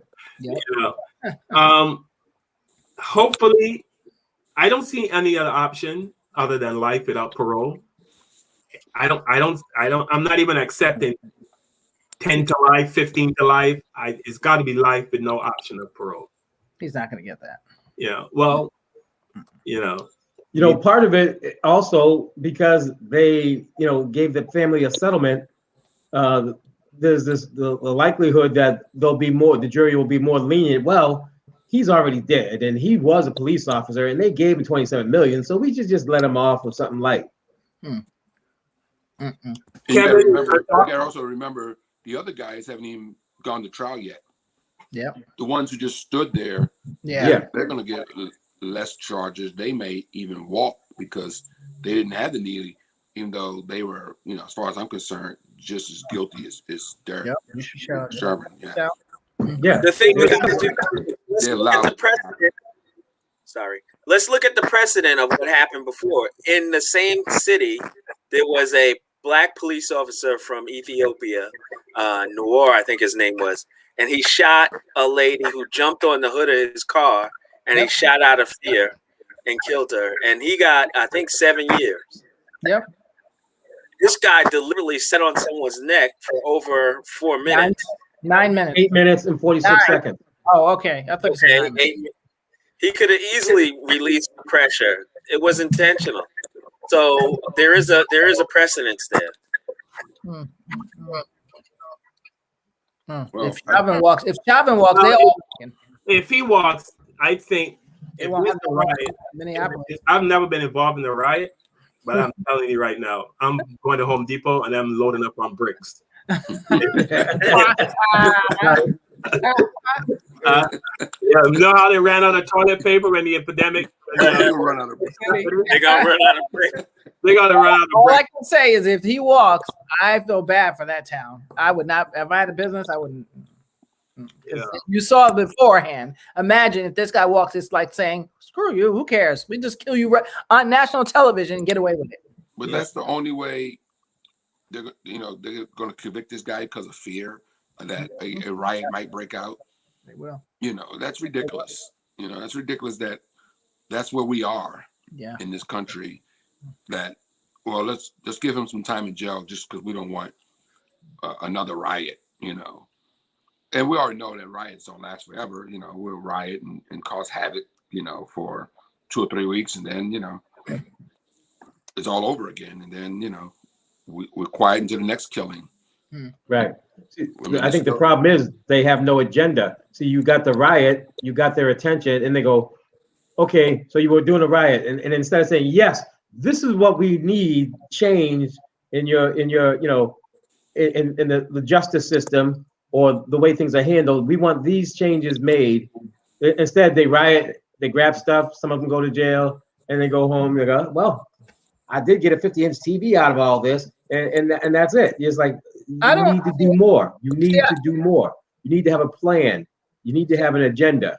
Hopefully, I don't see any other option other than life without parole. I'm not even accepting 10 to life, 15 to life. It's got to be life with no option of parole. He's not going to get that. Yeah. Well, part of it also because they, gave the family a settlement. There's the likelihood that the jury will be more lenient. Well, he's already dead, and he was a police officer, and they gave him $27 million, so we just let him off with something light. You gotta also remember the other guys haven't even gone to trial yet. Yeah. The ones who just stood there, they're going to get less charges. They may even walk because they didn't have the knee, even though they were, as far as I'm concerned, just as guilty as Derek Chauvin. Yeah. The thing is, let's look at the precedent. Sorry. Let's look at the precedent of what happened before. In the same city, there was a black police officer from Ethiopia, Noor, I think his name was, and he shot a lady who jumped on the hood of his car, and he shot out of fear and killed her. And he got, I think, 7 years. Yep. This guy deliberately sat on someone's neck for over 4 minutes. 9 minutes. 8 minutes and 46 seconds. Oh, okay. I thought you said he could have easily released the pressure. It was intentional. So there is a precedence there. Well, if Chauvin walks, they all. If he walks, I think if there's a riot, I've never been involved in a riot, but I'm telling you right now, I'm going to Home Depot and I'm loading up on bricks. You know how they ran out of toilet paper when the epidemic? They're gonna run out of bricks. They're gonna run out of bricks. They're gonna run out of All bricks. I can say is if he walks, I feel bad for that town. I would not. If I had a business, I wouldn't. Yeah. You saw it beforehand. Imagine if this guy walks, it's like saying, "Screw you. Who cares? We just kill you on national television and get away with it." But that's the only way they're going to convict this guy because of fear that a riot might break out. They will. That's ridiculous. That's ridiculous. That's where we are. in this country that, well, let's give him some time in jail just because we don't want another riot, you know. And we already know that riots don't last forever. You know, we'll riot and cause havoc, you know, for 2 or 3 weeks, and then, you know, it's all over again. And then, you know, we're quiet until the next killing. Right. I think the problem is they have no agenda. So you got the riot, you got their attention, and they go, okay, so you were doing a riot. And instead of saying, yes, this is what we need change in your, you know, in the justice system or the way things are handled, we want these changes made. Instead, they riot, they grab stuff, some of them go to jail, and they go home, they go, well, I did get a 50-inch TV out of all this, and that's it. It's like, you need to do more. You need to do more. You need to have a plan. You need to have an agenda.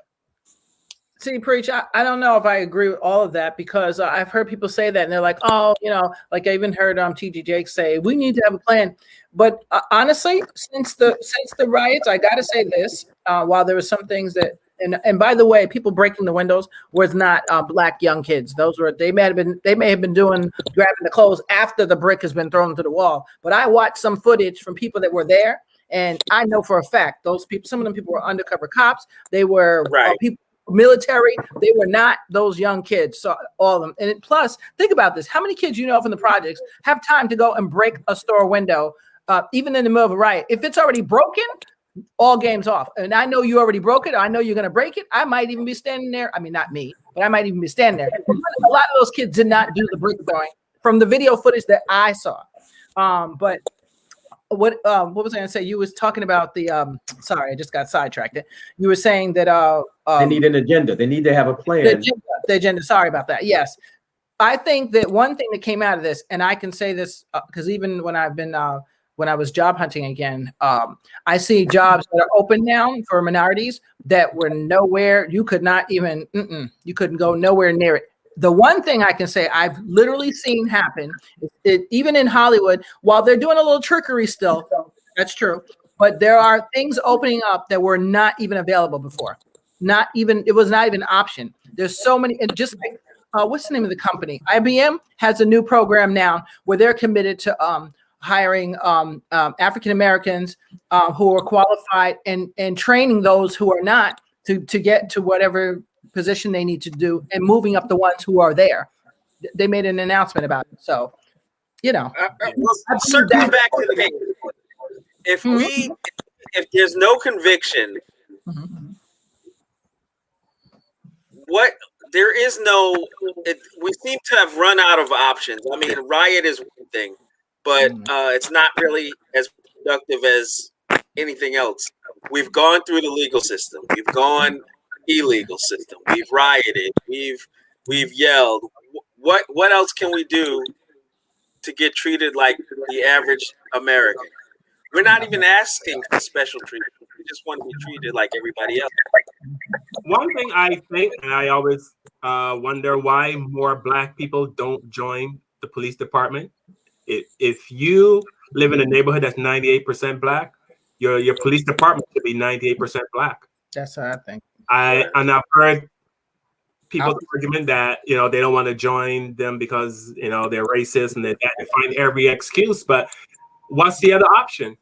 See, Preach, I don't know if I agree with all of that, because I've heard people say that, and they're like, oh, you know, like I even heard TG Jake say, we need to have a plan. But honestly, since the riots, I got to say this, while there were some things that, and by the way, people breaking the windows was not black young kids. Those were, they may have been grabbing the clothes after the brick has been thrown to the wall. But I watched some footage from people that were there, and I know for a fact those people, some of them people were undercover cops. They were people, military. They were not those young kids. So all of them. And plus, think about this: how many kids you know from the projects have time to go and break a store window, even in the middle of a riot? If it's already broken, all games off. And I know you already broke it. I know you're going to break it. I might even be standing there. I mean, not me, but I might even be standing there. A lot of those kids did not do the brick throwing from the video footage that I saw. But what was I going to say? You was talking about the, sorry, I just got sidetracked. You were saying that they need an agenda. They need to have a plan. The agenda. Sorry about that. Yes. I think that one thing that came out of this, and I can say this because even when I've been, when I was job hunting again, I see jobs that are open now for minorities that were nowhere. You could not even, you couldn't go nowhere near it. The one thing I can say I've literally seen happen, even in Hollywood, while they're doing a little trickery still, that's true, but there are things opening up that were not even available before. Not even, it was not even an option. There's so many, and just like, what's the name of the company? IBM has a new program now where they're committed to hiring African Americans who are qualified and training those who are not to get to whatever position they need to do, and moving up the ones who are there. They made an announcement about it. So, you know, circling back to the case, if there's no conviction, there is no, we seem to have run out of options. I mean, riot is one thing, but it's not really as productive as anything else. We've gone through the legal system. We've gone illegal system. We've rioted. We've yelled. What else can we do to get treated like the average American? We're not even asking for special treatment. We just want to be treated like everybody else. One thing I think, and I always wonder why more Black people don't join the police department. If you live in a neighborhood that's 98% Black, your police department should be 98% Black. That's what I think. And I've heard people's argument that, you know, they don't want to join them because, you know, they're racist and they find every excuse. But what's the other option?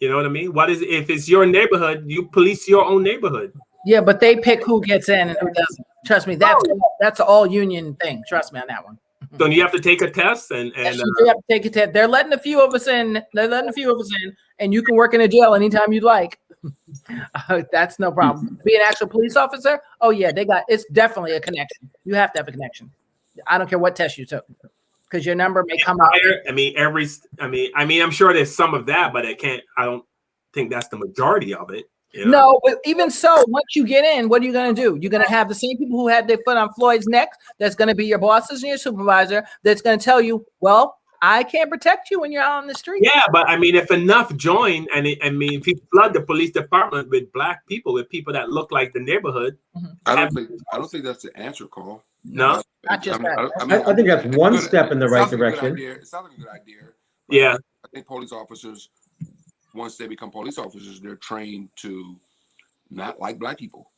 You know what I mean? What is, if it's your neighborhood, you police your own neighborhood. Yeah, but they pick who gets in and who doesn't. Trust me, that's an all union thing. Trust me on that one. So you have to take a test, and yes, you do have to take a test. They're letting a few of us in. And you can work in a jail anytime you'd like. That's no problem. Be an actual police officer. Oh yeah, it's definitely a connection. You have to have a connection. I don't care what test you took, because your number may come up. I mean, I'm sure there's some of that, but I don't think that's the majority of it. You know? No, but even so, once you get in, what are you going to do? You're going to have the same people who had their foot on Floyd's neck. That's going to be your bosses and your supervisor. That's going to tell you, well, I can't protect you when you're out on the street. Yeah, but I mean, if enough join, if you flood the police department with Black people, with people that look like the neighborhood, I don't think that's the answer, Cole. No, not just that. I think that's one step in the right direction. It sounds like a good idea. Yeah, I think police officers, once they become police officers, they're trained to not like Black people.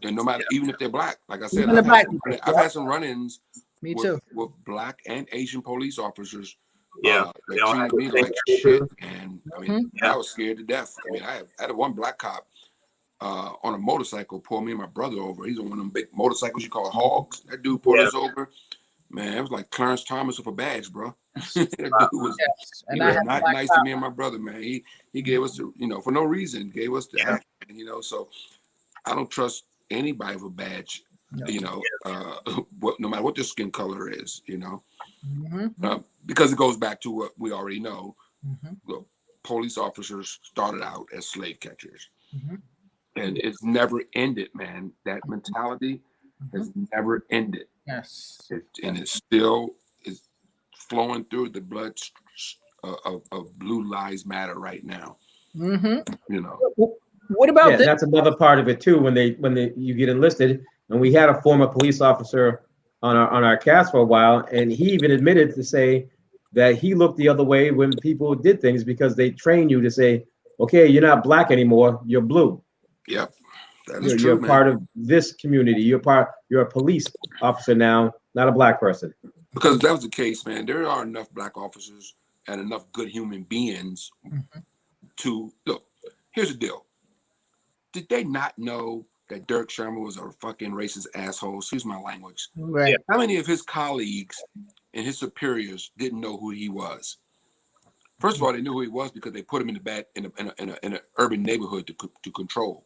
And no matter, even if they're black, like I said, Even the black I've had some run-ins Me too. with black and Asian police officers. Yeah, they treated me like shit, and I mean, I was scared to death. I mean, I had one black cop on a motorcycle pull me and my brother over. He's on one of them big motorcycles you call hogs. That dude pulled us over. Man, it was like Clarence Thomas with a badge, bro. That dude was, he was not nice to me and my brother, man. He gave us, for no reason, gave us the act, so I don't trust anybody with a badge, no matter what their skin color is, because it goes back to what we already know. The police officers started out as slave catchers. And it's never ended, man. That mentality has never ended. Yes. And it still is flowing through the blood of Blue Lives Matter right now. What about this? That's another part of it too. When you get enlisted, and we had a former police officer on our cast for a while, and he even admitted to say that he looked the other way when people did things because they train you to say, okay, you're not black anymore, you're blue. Yep, that is true. You're part of this community. You're a police officer now, not a black person. Because if that was the case, man, there are enough black officers and enough good human beings to look. Here's the deal. Did they not know that Derek Chauvin was a fucking racist asshole? Excuse my language. Right. How many of his colleagues and his superiors didn't know who he was? First of all, they knew who he was because they put him in an urban neighborhood to control.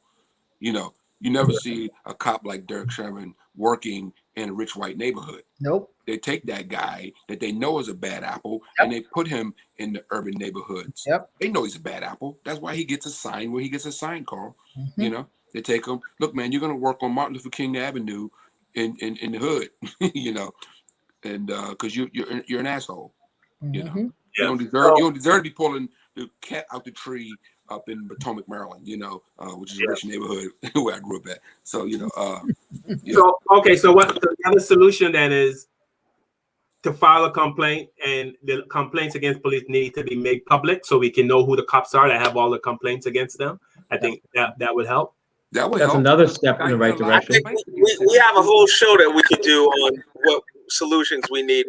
You never see a cop like Derek Chauvin working in a rich white neighborhood. Nope. They take that guy that they know is a bad apple and they put him in the urban neighborhoods. Yep. They know he's a bad apple. That's why he gets assigned where he gets assigned, Carl. They take him. Look, man, you're gonna work on Martin Luther King Avenue in the hood, and because you're an asshole. You don't deserve to be pulling the cat out the tree up in Potomac, Maryland, which is a rich neighborhood where I grew up at. So, So, okay, so what the other solution then is to file a complaint, and the complaints against police need to be made public so we can know who the cops are that have all the complaints against them. I think that would help. That's another step in the right direction. I think we have a whole show that we could do on what solutions we need.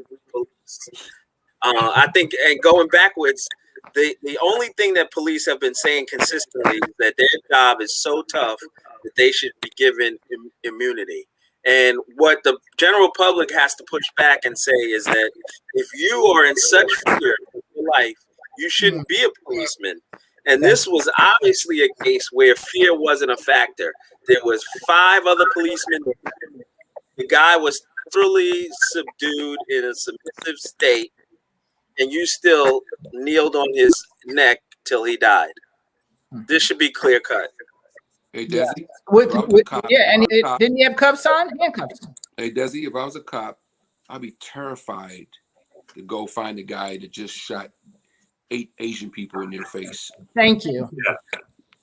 I think, and going backwards, the only thing that police have been saying consistently is that their job is so tough that they should be given immunity. And what the general public has to push back and say is that if you are in such fear of your life, you shouldn't be a policeman. And this was obviously a case where fear wasn't a factor. There was 5 other policemen. The guy was thoroughly subdued in a submissive state, and you still kneeled on his neck till he died. This should be clear cut. Hey, Desi. Didn't he have cuffs on? Handcuffs. Hey, Desi, if I was a cop, I'd be terrified to go find the guy that just shot 8 Asian people in their face. Thank you.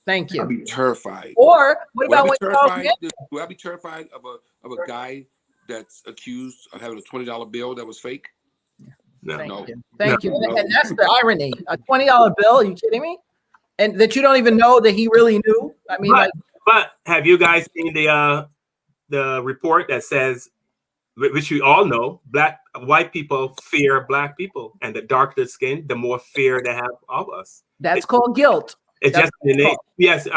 Thank you. I'd be terrified. Or what about would I be terrified of a guy that's accused of having a $20 bill that was fake? Thank you. And that's the irony. A $20 bill? Are you kidding me? And that you don't even know that he really knew. I mean, but have you guys seen the report that says, which we all know, white people fear black people, and the darker the skin, the more fear they have of us. That's called guilt. It's just yes.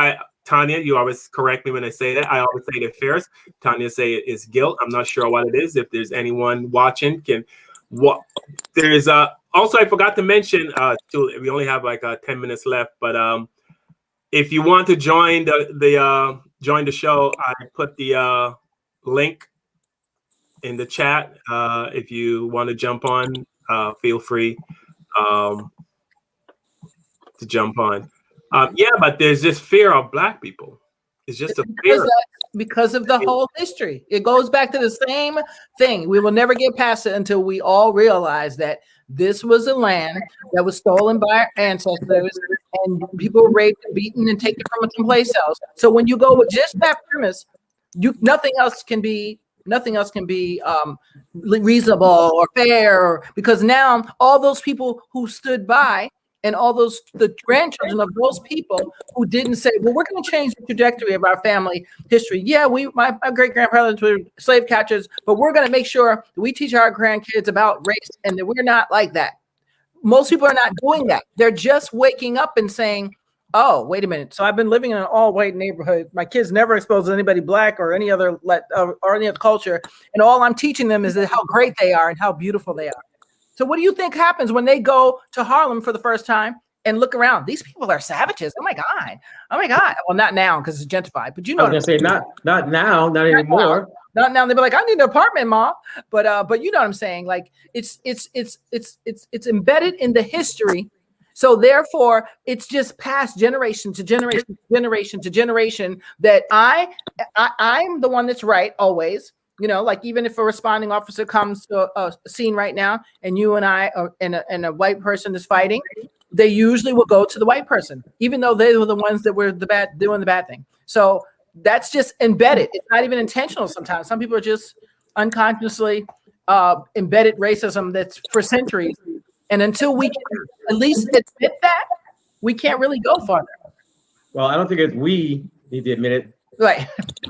Tanya, you always correct me when I say that. I always say it fears. Tanya say it is guilt. I'm not sure what it is. If there's anyone watching, there's also, I forgot to mention, we only have like 10 minutes left, but if you want to join the show, I put the link in the chat. If you want to jump on, feel free to jump on. But there's this fear of black people. It's just a fear. Because of the whole history. It goes back to the same thing. We will never get past it until we all realize that this was a land that was stolen by our ancestors, and people were raped and beaten and taken from someplace else. So when you go with just that premise, nothing else can be reasonable or fair, because now all those people who stood by and all the grandchildren of those people who didn't say, well, we're going to change the trajectory of our family history. Yeah, my great grandparents were slave catchers, but we're going to make sure that we teach our grandkids about race and that we're not like that. Most people are not doing that. They're just waking up and saying, oh, wait a minute. So I've been living in an all-white neighborhood. My kids never exposed to anybody black or any other or any other culture. And all I'm teaching them is that how great they are and how beautiful they are. So what do you think happens when they go to Harlem for the first time and look around? These people are savages. Oh my God. Oh my God. Well, not now because it's gentrified, but you know. I was gonna say not now, not anymore. Not now. They'll be like, I need an apartment, Mom. But you know what I'm saying? Like it's embedded in the history. So therefore, it's just passed generation to generation to generation to generation that I'm the one that's right always. You know, like even if a responding officer comes to a scene right now and you and I and a white person is fighting, they usually will go to the white person, even though they were the ones that were doing the bad thing. So that's just embedded. It's not even intentional sometimes. Some people are just unconsciously embedded racism that's for centuries. And until we can at least admit that, we can't really go farther. Well, I don't think it's we need to admit it. Right.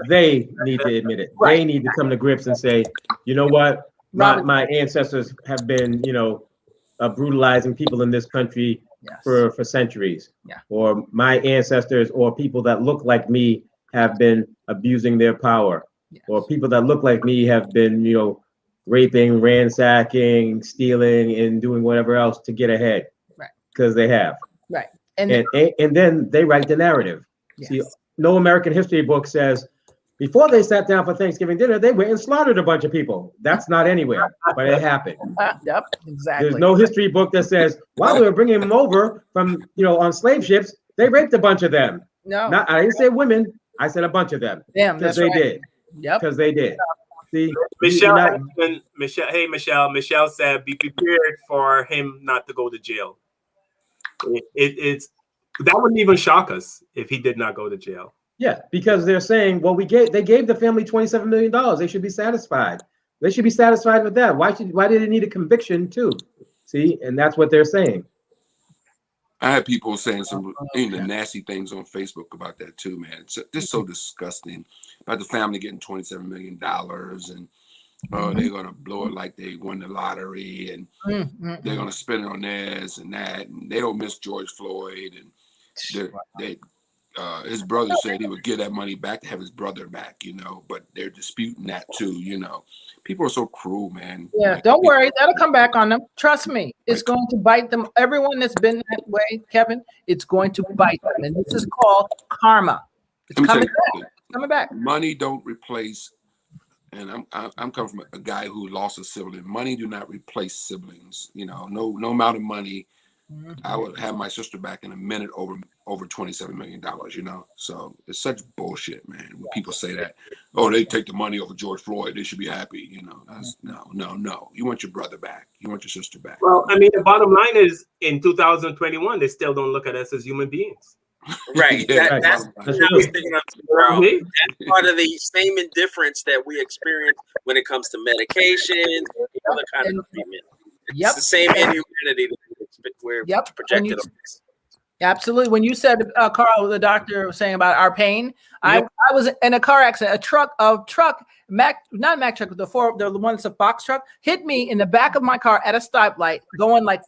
They need to admit it. Right. They need to come to grips and say, you know what? My ancestors have been, brutalizing people in this country for centuries. Yeah. Or my ancestors or people that look like me have been abusing their power. Yes. Or people that look like me have been, raping, ransacking, stealing, and doing whatever else to get ahead. Right. Because they have. Right. And then they write the narrative. Yes. See, no American history book says before they sat down for Thanksgiving dinner, they went and slaughtered a bunch of people. That's not anywhere, but it happened. Yep, exactly. There's no history book that says while they were bringing them over from, on slave ships, they raped a bunch of them. No, I didn't say women. I said a bunch of them. Damn, because they did. Yep, because they did. See, Michelle, Michelle said, be prepared for him not to go to jail. It's that wouldn't even shock us if he did not go to jail. Yeah, because they're saying, well, they gave the family $27 million. They should be satisfied. They should be satisfied with that. Why did it need a conviction too? See, and that's what they're saying. I had people saying some nasty things on Facebook about that too, man. It's just so disgusting about the family getting $27 million and they're gonna blow it like they won the lottery and they're gonna spend it on this and that, and they don't miss George Floyd and his brother said he would give that money back to have his brother back, but they're disputing that too, People are so cruel, man. Yeah, don't worry. That'll come back on them. Trust me. It's going to bite them. Everyone that's been that way, Kevin, it's going to bite them. And this is called karma. It's coming back. Coming back. Money don't replace, and I'm coming from a guy who lost a sibling. Money do not replace siblings. No amount of money. I would have my sister back in a minute over $27 million, So it's such bullshit, man. When people say that, they take the money over George Floyd, they should be happy, That's, no. You want your brother back. You want your sister back. Well, I mean, the bottom line is in 2021, they still don't look at us as human beings. Right. That's what I was thinking of. That's part of the same indifference that we experience when it comes to medication and other kind of treatment. It's the same inhumanity that we're projected on this. Absolutely. When you said, Carl, the doctor was saying about our pain, I was in a car accident. Not a Mack truck, the one that's a box truck, hit me in the back of my car at a stoplight, going like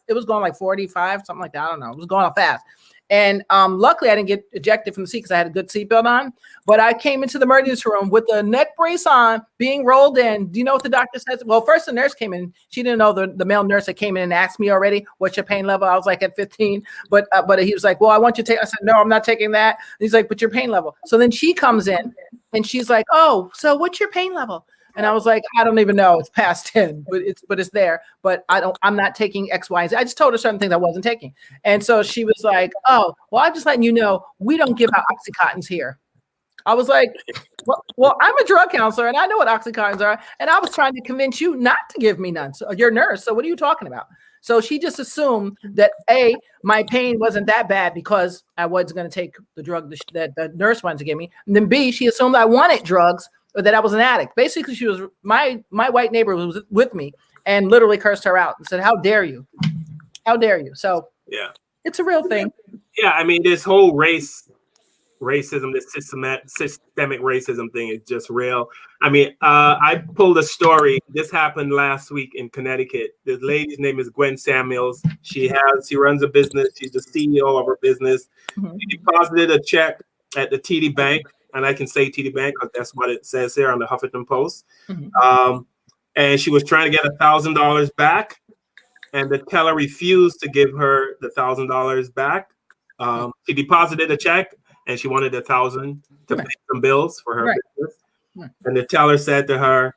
45, something like that. I don't know. It was going fast. And luckily, I didn't get ejected from the seat because I had a good seatbelt on. But I came into the emergency room with the neck brace on, being rolled in. Do you know what the doctor says? Well, first the nurse came in. She didn't know the male nurse that came in and asked me already, what's your pain level? I was like at 15. But he was like, well, I want you to take. I said, no, I'm not taking that. And he's like, but your pain level. So then she comes in and she's like, oh, so what's your pain level? And I was like, I don't even know. It's past 10, but it's there. But I'm not taking X, Y, and Z. I just told her certain things I wasn't taking. And so she was like, oh, well, I'm just letting you know, we don't give out Oxycontins here. I was like, well, I'm a drug counselor and I know what Oxycontins are. And I was trying to convince you not to give me none. So you're a nurse. So what are you talking about? So she just assumed that my pain wasn't that bad because I was going to take the drug that the nurse wanted to give me. And then B, she assumed I wanted drugs or that I was an addict. Basically, she was my white neighbor was with me and literally cursed her out and said, how dare you? How dare you? So It's a real thing. Yeah, I mean, this whole racism, this systemic racism thing is just real. I mean, I pulled a story. This happened last week in Connecticut. The lady's name is Gwen Samuels. She runs a business. She's the CEO of her business. She deposited a check at the TD Bank, and I can say TD Bank because that's what it says here on the Huffington Post. And she was trying to get $1,000 back, and the teller refused to give her the $1,000 back. She deposited a check, and she wanted $1,000 to pay some bills for her business. And the teller said to her,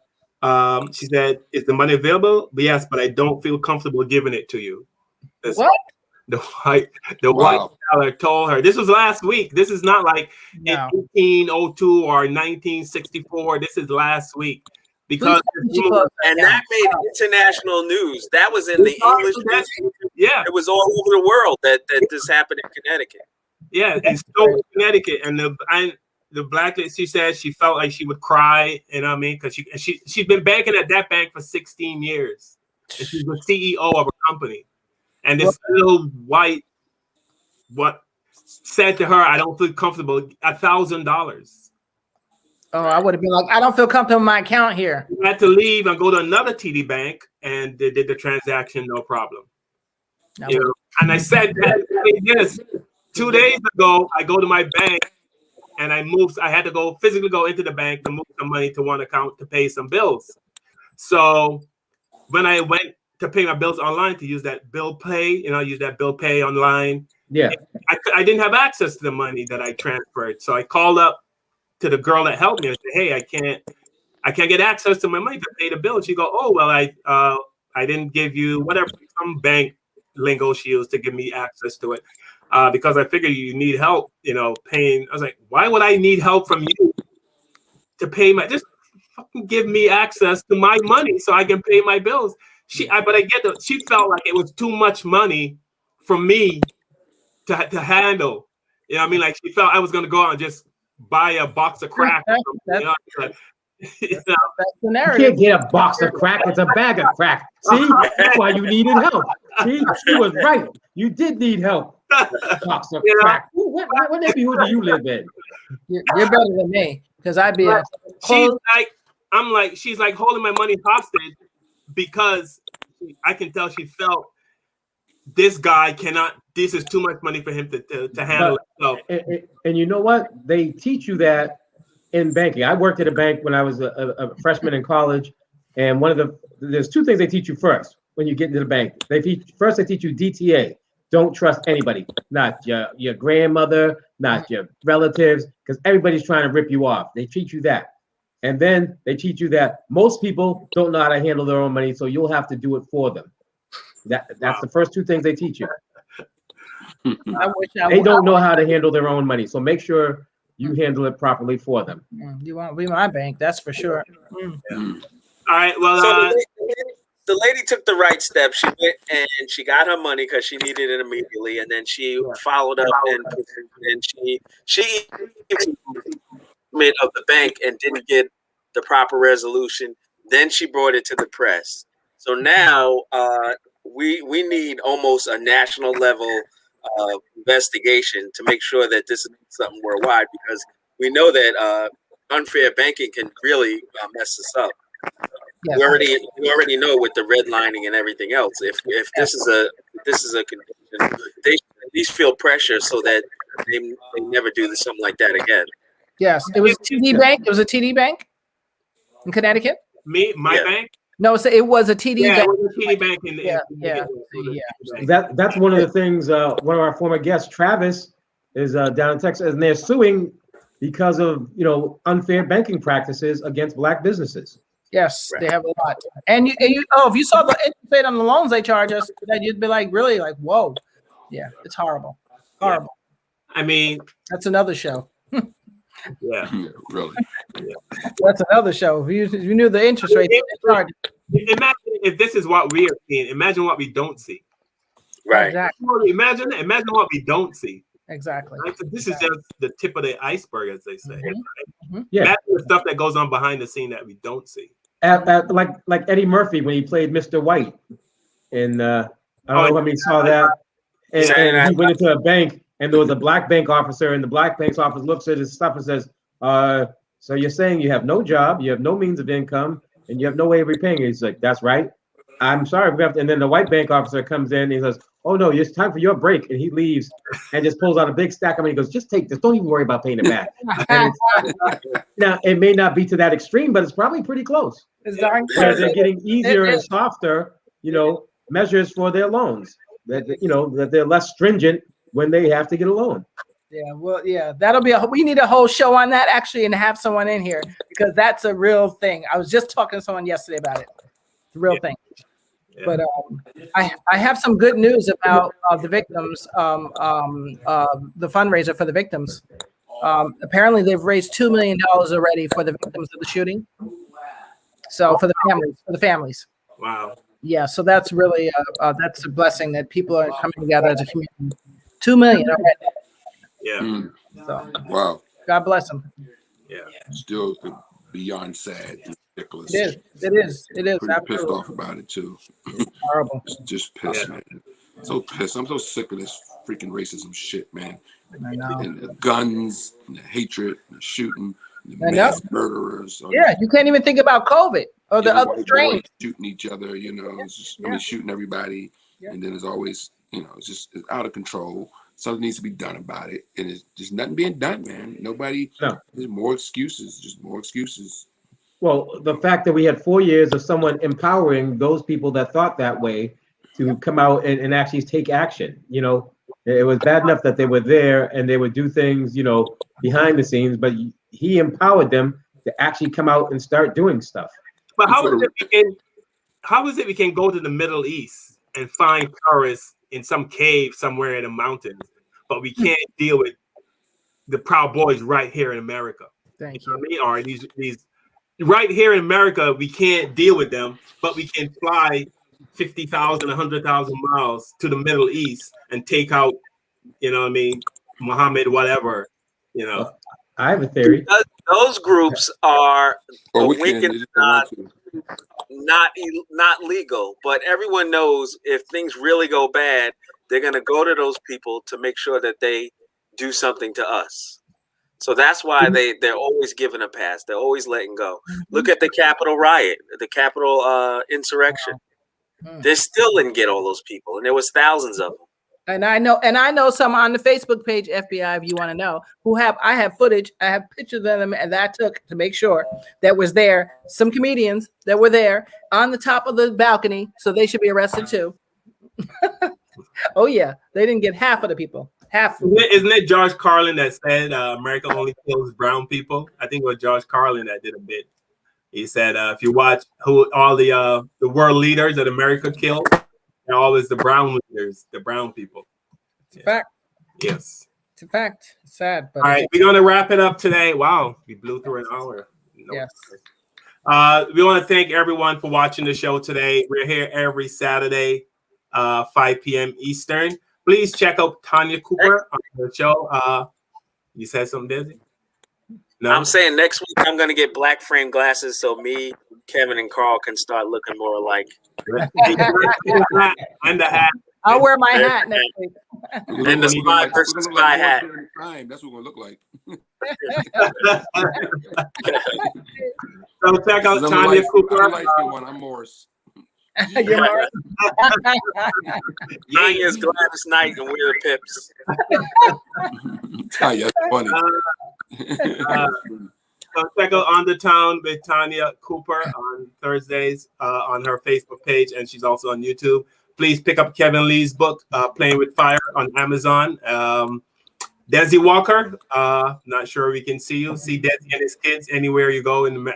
she said, "Is the money available?" Yes, but I don't feel comfortable giving it to you. That's what? The white teller told her. This was last week. This is not like in 1802 or 1964. This is last week. Because and that made international news. That was in the English news. Yeah, it was all over the world that this happened in Connecticut. Yeah, in Stoughton, Connecticut, and the black lady, she said she felt like she would cry. You know what I mean? Because she's been banking at that bank for 16 years, and she's the CEO of a company. And this little white said to her, "I don't feel comfortable." $1,000. Oh, I would have been like, I don't feel comfortable in my account here. You had to leave and go to another TD Bank, and they did the transaction, no problem. You know? And I said that yes, 2 days ago, I go to my bank, and I had to physically go into the bank to move some money to one account to pay some bills. So when I went to pay my bills online to use that bill pay, use that bill pay online. Yeah, I didn't have access to the money that I transferred, so I called up to the girl that helped me and said, "Hey, I can't get access to my money to pay the bill." And she go, "Oh, well, I didn't give you whatever, some bank lingo she used to give me access to it because I figured you need help, paying." I was like, "Why would I need help from you to pay just fucking give me access to my money so I can pay my bills?" She felt like it was too much money for me to handle. You know what I mean? Like she felt I was going to go out and just buy a box of crack. You can't get a box of crack. It's a bag of crack. See, that's why you needed help. See, she was right. You did need help. Box of crack. What neighborhood do you live in? You're better than me because I'd be. She's like holding my money hostage because I can tell she felt this guy cannot. This is too much money for him to handle himself. And you know what? They teach you that in banking. I worked at a bank when I was a freshman in college, and there's two things they teach you first when you get into the bank. They teach you DTA. Don't trust anybody, not your grandmother, not your relatives, because everybody's trying to rip you off. They teach you that. And then they teach you that most people don't know how to handle their own money, so you'll have to do it for them. That's the first two things they teach you. They don't know how to handle their own money, so make sure you handle it properly for them. You won't be my bank, that's for sure. All right, well, so the lady took the right step. She went and she got her money because she needed it immediately, and then she followed up and she of the bank and didn't get the proper resolution. Then she brought it to the press. So now we need almost a national level investigation to make sure that this is something worldwide, because we know that unfair banking can really mess us up. Yes. We already know with the redlining and everything else. If this is a condition, they should at least feel pressure so that they never do something like that again. Yes, it was TD Bank. It was a TD Bank in Connecticut. My bank. No, so it was a TD bank. Bank. It was a TD bank. That's one of the things. One of our former guests, Travis, is down in Texas, and they're suing because of unfair banking practices against Black businesses. Yes, they have a lot. And you if you saw the interest rate on the loans they charge us, that you'd be like, really, like, whoa, yeah, it's horrible, horrible. I mean, that's another show. Yeah, really. Yeah. That's another show. If you knew the interest rate they charge. Imagine if this is what we are seeing. Imagine what we don't see. Right. Exactly. Imagine what we don't see. Exactly. Right? So this is just the tip of the iceberg, as they say. Mm-hmm. Right? Mm-hmm. Yeah. Imagine the stuff that goes on behind the scene that we don't see. Like Eddie Murphy when he played Mr. White, and I don't know how many saw that. And he went into a bank, and there was a black bank officer, and the black bank's officer looks at his stuff and says, so you're saying you have no job, you have no means of income, and you have no way of repaying it? He's like, that's right. I'm sorry. And then the white bank officer comes in and he says, oh, no, it's time for your break. And he leaves and just pulls out a big stack of money. He goes, just take this. Don't even worry about paying it back. Now, it may not be to that extreme, but it's probably pretty close. They're getting easier and softer, measures for their loans. That they're less stringent when they have to get a loan. Yeah, well, yeah, we need a whole show on that actually, and have someone in here, because that's a real thing. I was just talking to someone yesterday about it. It's a real thing. Yeah. But I have some good news about the victims, the fundraiser for the victims. Apparently they've raised $2 million already for the victims of the shooting. So for the families. Wow. Yeah, so that's really that's a blessing that people are coming together as a community. $2 million already. Yeah. So, wow. God bless them. Yeah. Still beyond sad and ridiculous. It is. Pretty Absolutely. pissed off about it too. Horrible. Just pissed, man. So pissed. I'm so sick of this freaking racism shit, man. I know. And the guns, and the hatred, and the shooting, and the mass murderers. Yeah, you can't even think about COVID or the other strains. Shooting each other, it's just, shooting everybody. Yeah. And then there's always, it's out of control. Something needs to be done about it. And it's just nothing being done, man. There's more excuses, just more excuses. Well, the fact that we had 4 years of someone empowering those people that thought that way to come out and actually take action, it was bad enough that they were there and they would do things, behind the scenes, but he empowered them to actually come out and start doing stuff. But how is it we can go to the Middle East and find terrorists in some cave somewhere in the mountains, but we can't deal with the Proud Boys right here in America? Thank you. Know what I mean? Or these right here in America, we can't deal with them, but we can fly 50,000, 100,000 miles to the Middle East and take out, Muhammad, whatever, I have a theory. Those groups are wicked, not legal, but everyone knows if things really go bad, they're going to go to those people to make sure that they do something to us. So that's why they're always giving a pass. They're always letting go. Look at the Capitol riot, the Capitol insurrection. They still didn't get all those people, and there was thousands of them. And I know some on the Facebook page, FBI, if you want to know, I have footage, I have pictures of them and that I took to make sure that was there. Some comedians that were there on the top of the balcony, so they should be arrested too. Oh yeah, they didn't get half of the people. Half. Isn't it George Carlin that said America only kills brown people? I think it was George Carlin that did a bit. He said if you watch who all the world leaders that America killed, they're always the brown leaders, the brown people. It's a fact. Yes. It's a fact. It's sad. But all right, we're gonna wrap it up today. Wow, we blew through an hour. Yes. We want to thank everyone for watching the show today. We're here every Saturday, 5 p.m. Eastern. Please check out Tanya Cooper on the show. You said something, Desi? No, I'm saying next week I'm gonna get black frame glasses so me, Kevin, and Carl can start looking more alike. And the hat. I'll wear my hat next week. And the spy versus spy hat. That's what we're gonna look like. So check out Tanya Cooper. I'm Morris. Tanya's Gladys Knight and we're the Pips. Tanya's funny. So check out On the Town with Tanya Cooper on Thursdays on her Facebook page, and she's also on YouTube. Please pick up Kevin Lee's book, Playing with Fire, on Amazon. Desi Walker, not sure we can see you. See Desi and his kids anywhere you go in and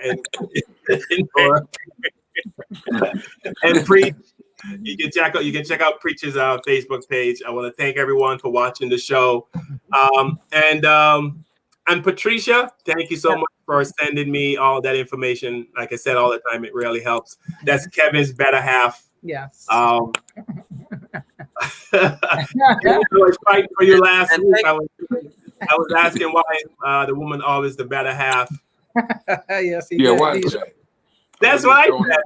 Preach. You can check out Preach's Facebook page. I want to thank everyone for watching the show. And Patricia, thank you so much for sending me all that information. Like I said all the time, it really helps. That's Kevin's better half. Yes. I was fighting for you last week. I was asking why the woman always the better half. Yes, why is that? That's what I said.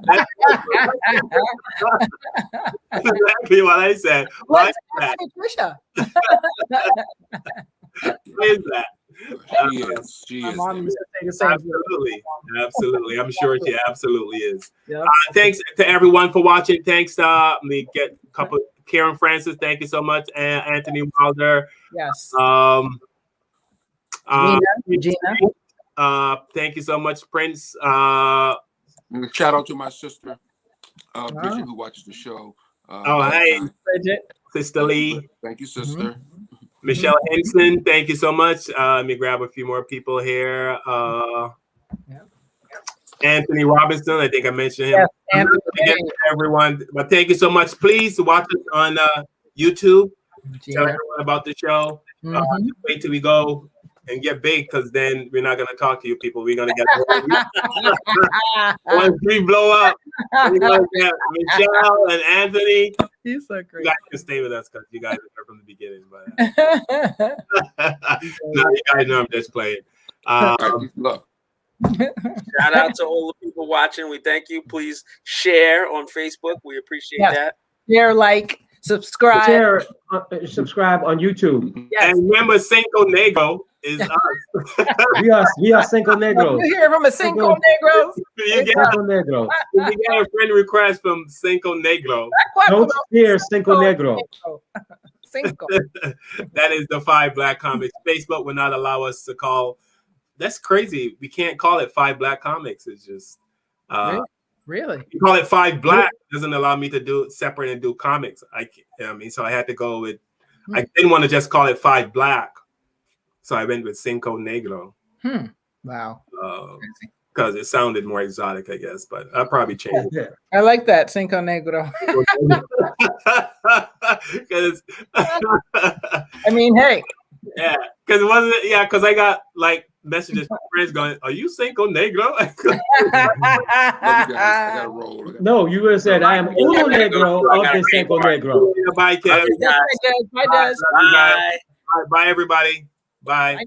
That's exactly what I said. Why is that? Why is that? She is. Absolutely. I'm sure she absolutely is. Yep. Thanks to everyone for watching. Thanks. Let me get a couple. Karen Francis, thank you so much. And Anthony Wilder. Yes. Gina. Thank you so much, Prince. Shout out to my sister, Bridget, who watches the show. Hey, Bridget, Sister Lee. Thank you, sister. Michelle Henson, thank you so much. Let me grab a few more people here. Anthony Robinson, I think I mentioned him. Yes, everyone, but thank you so much. Please watch us on YouTube. Tell everyone about the show. Wait till we go and get big, because then we're not going to talk to you people. We're going to get once we blow up, we're going to get Michelle and Anthony. He's so great. You guys can stay with us because you guys are there from the beginning. But no, you guys know I'm just playing. Look. Shout out to all the people watching. We thank you. Please share on Facebook. We appreciate that. Share, like, subscribe. Share, subscribe on YouTube. Yes. And remember, Cinco Negro is us. we are Cinco Negros. You hear from a Cinco Negros? You get a friend request from Cinco Negro. Don't fear Cinco Negro. Cinco. That is the 5 Black Comics. Facebook will not allow us to call. That's crazy. We can't call it 5 Black Comics. It's just really. You call it 5 Black doesn't allow me to do separate and do comics. So I had to go with. I didn't want to just call it 5 Black, so I went with Cinco Negro. Wow. Because it sounded more exotic, I guess, but I'll probably change it. I like that, Cinco Negro. I mean, hey. Yeah, because it wasn't. Yeah, because I got like messages from friends going, "Are you Cinco Negro?" No, you would have said, "I am Uno Negro of the Cinco Negro." Bye, Kev. Bye, Des. Bye, everybody. Bye.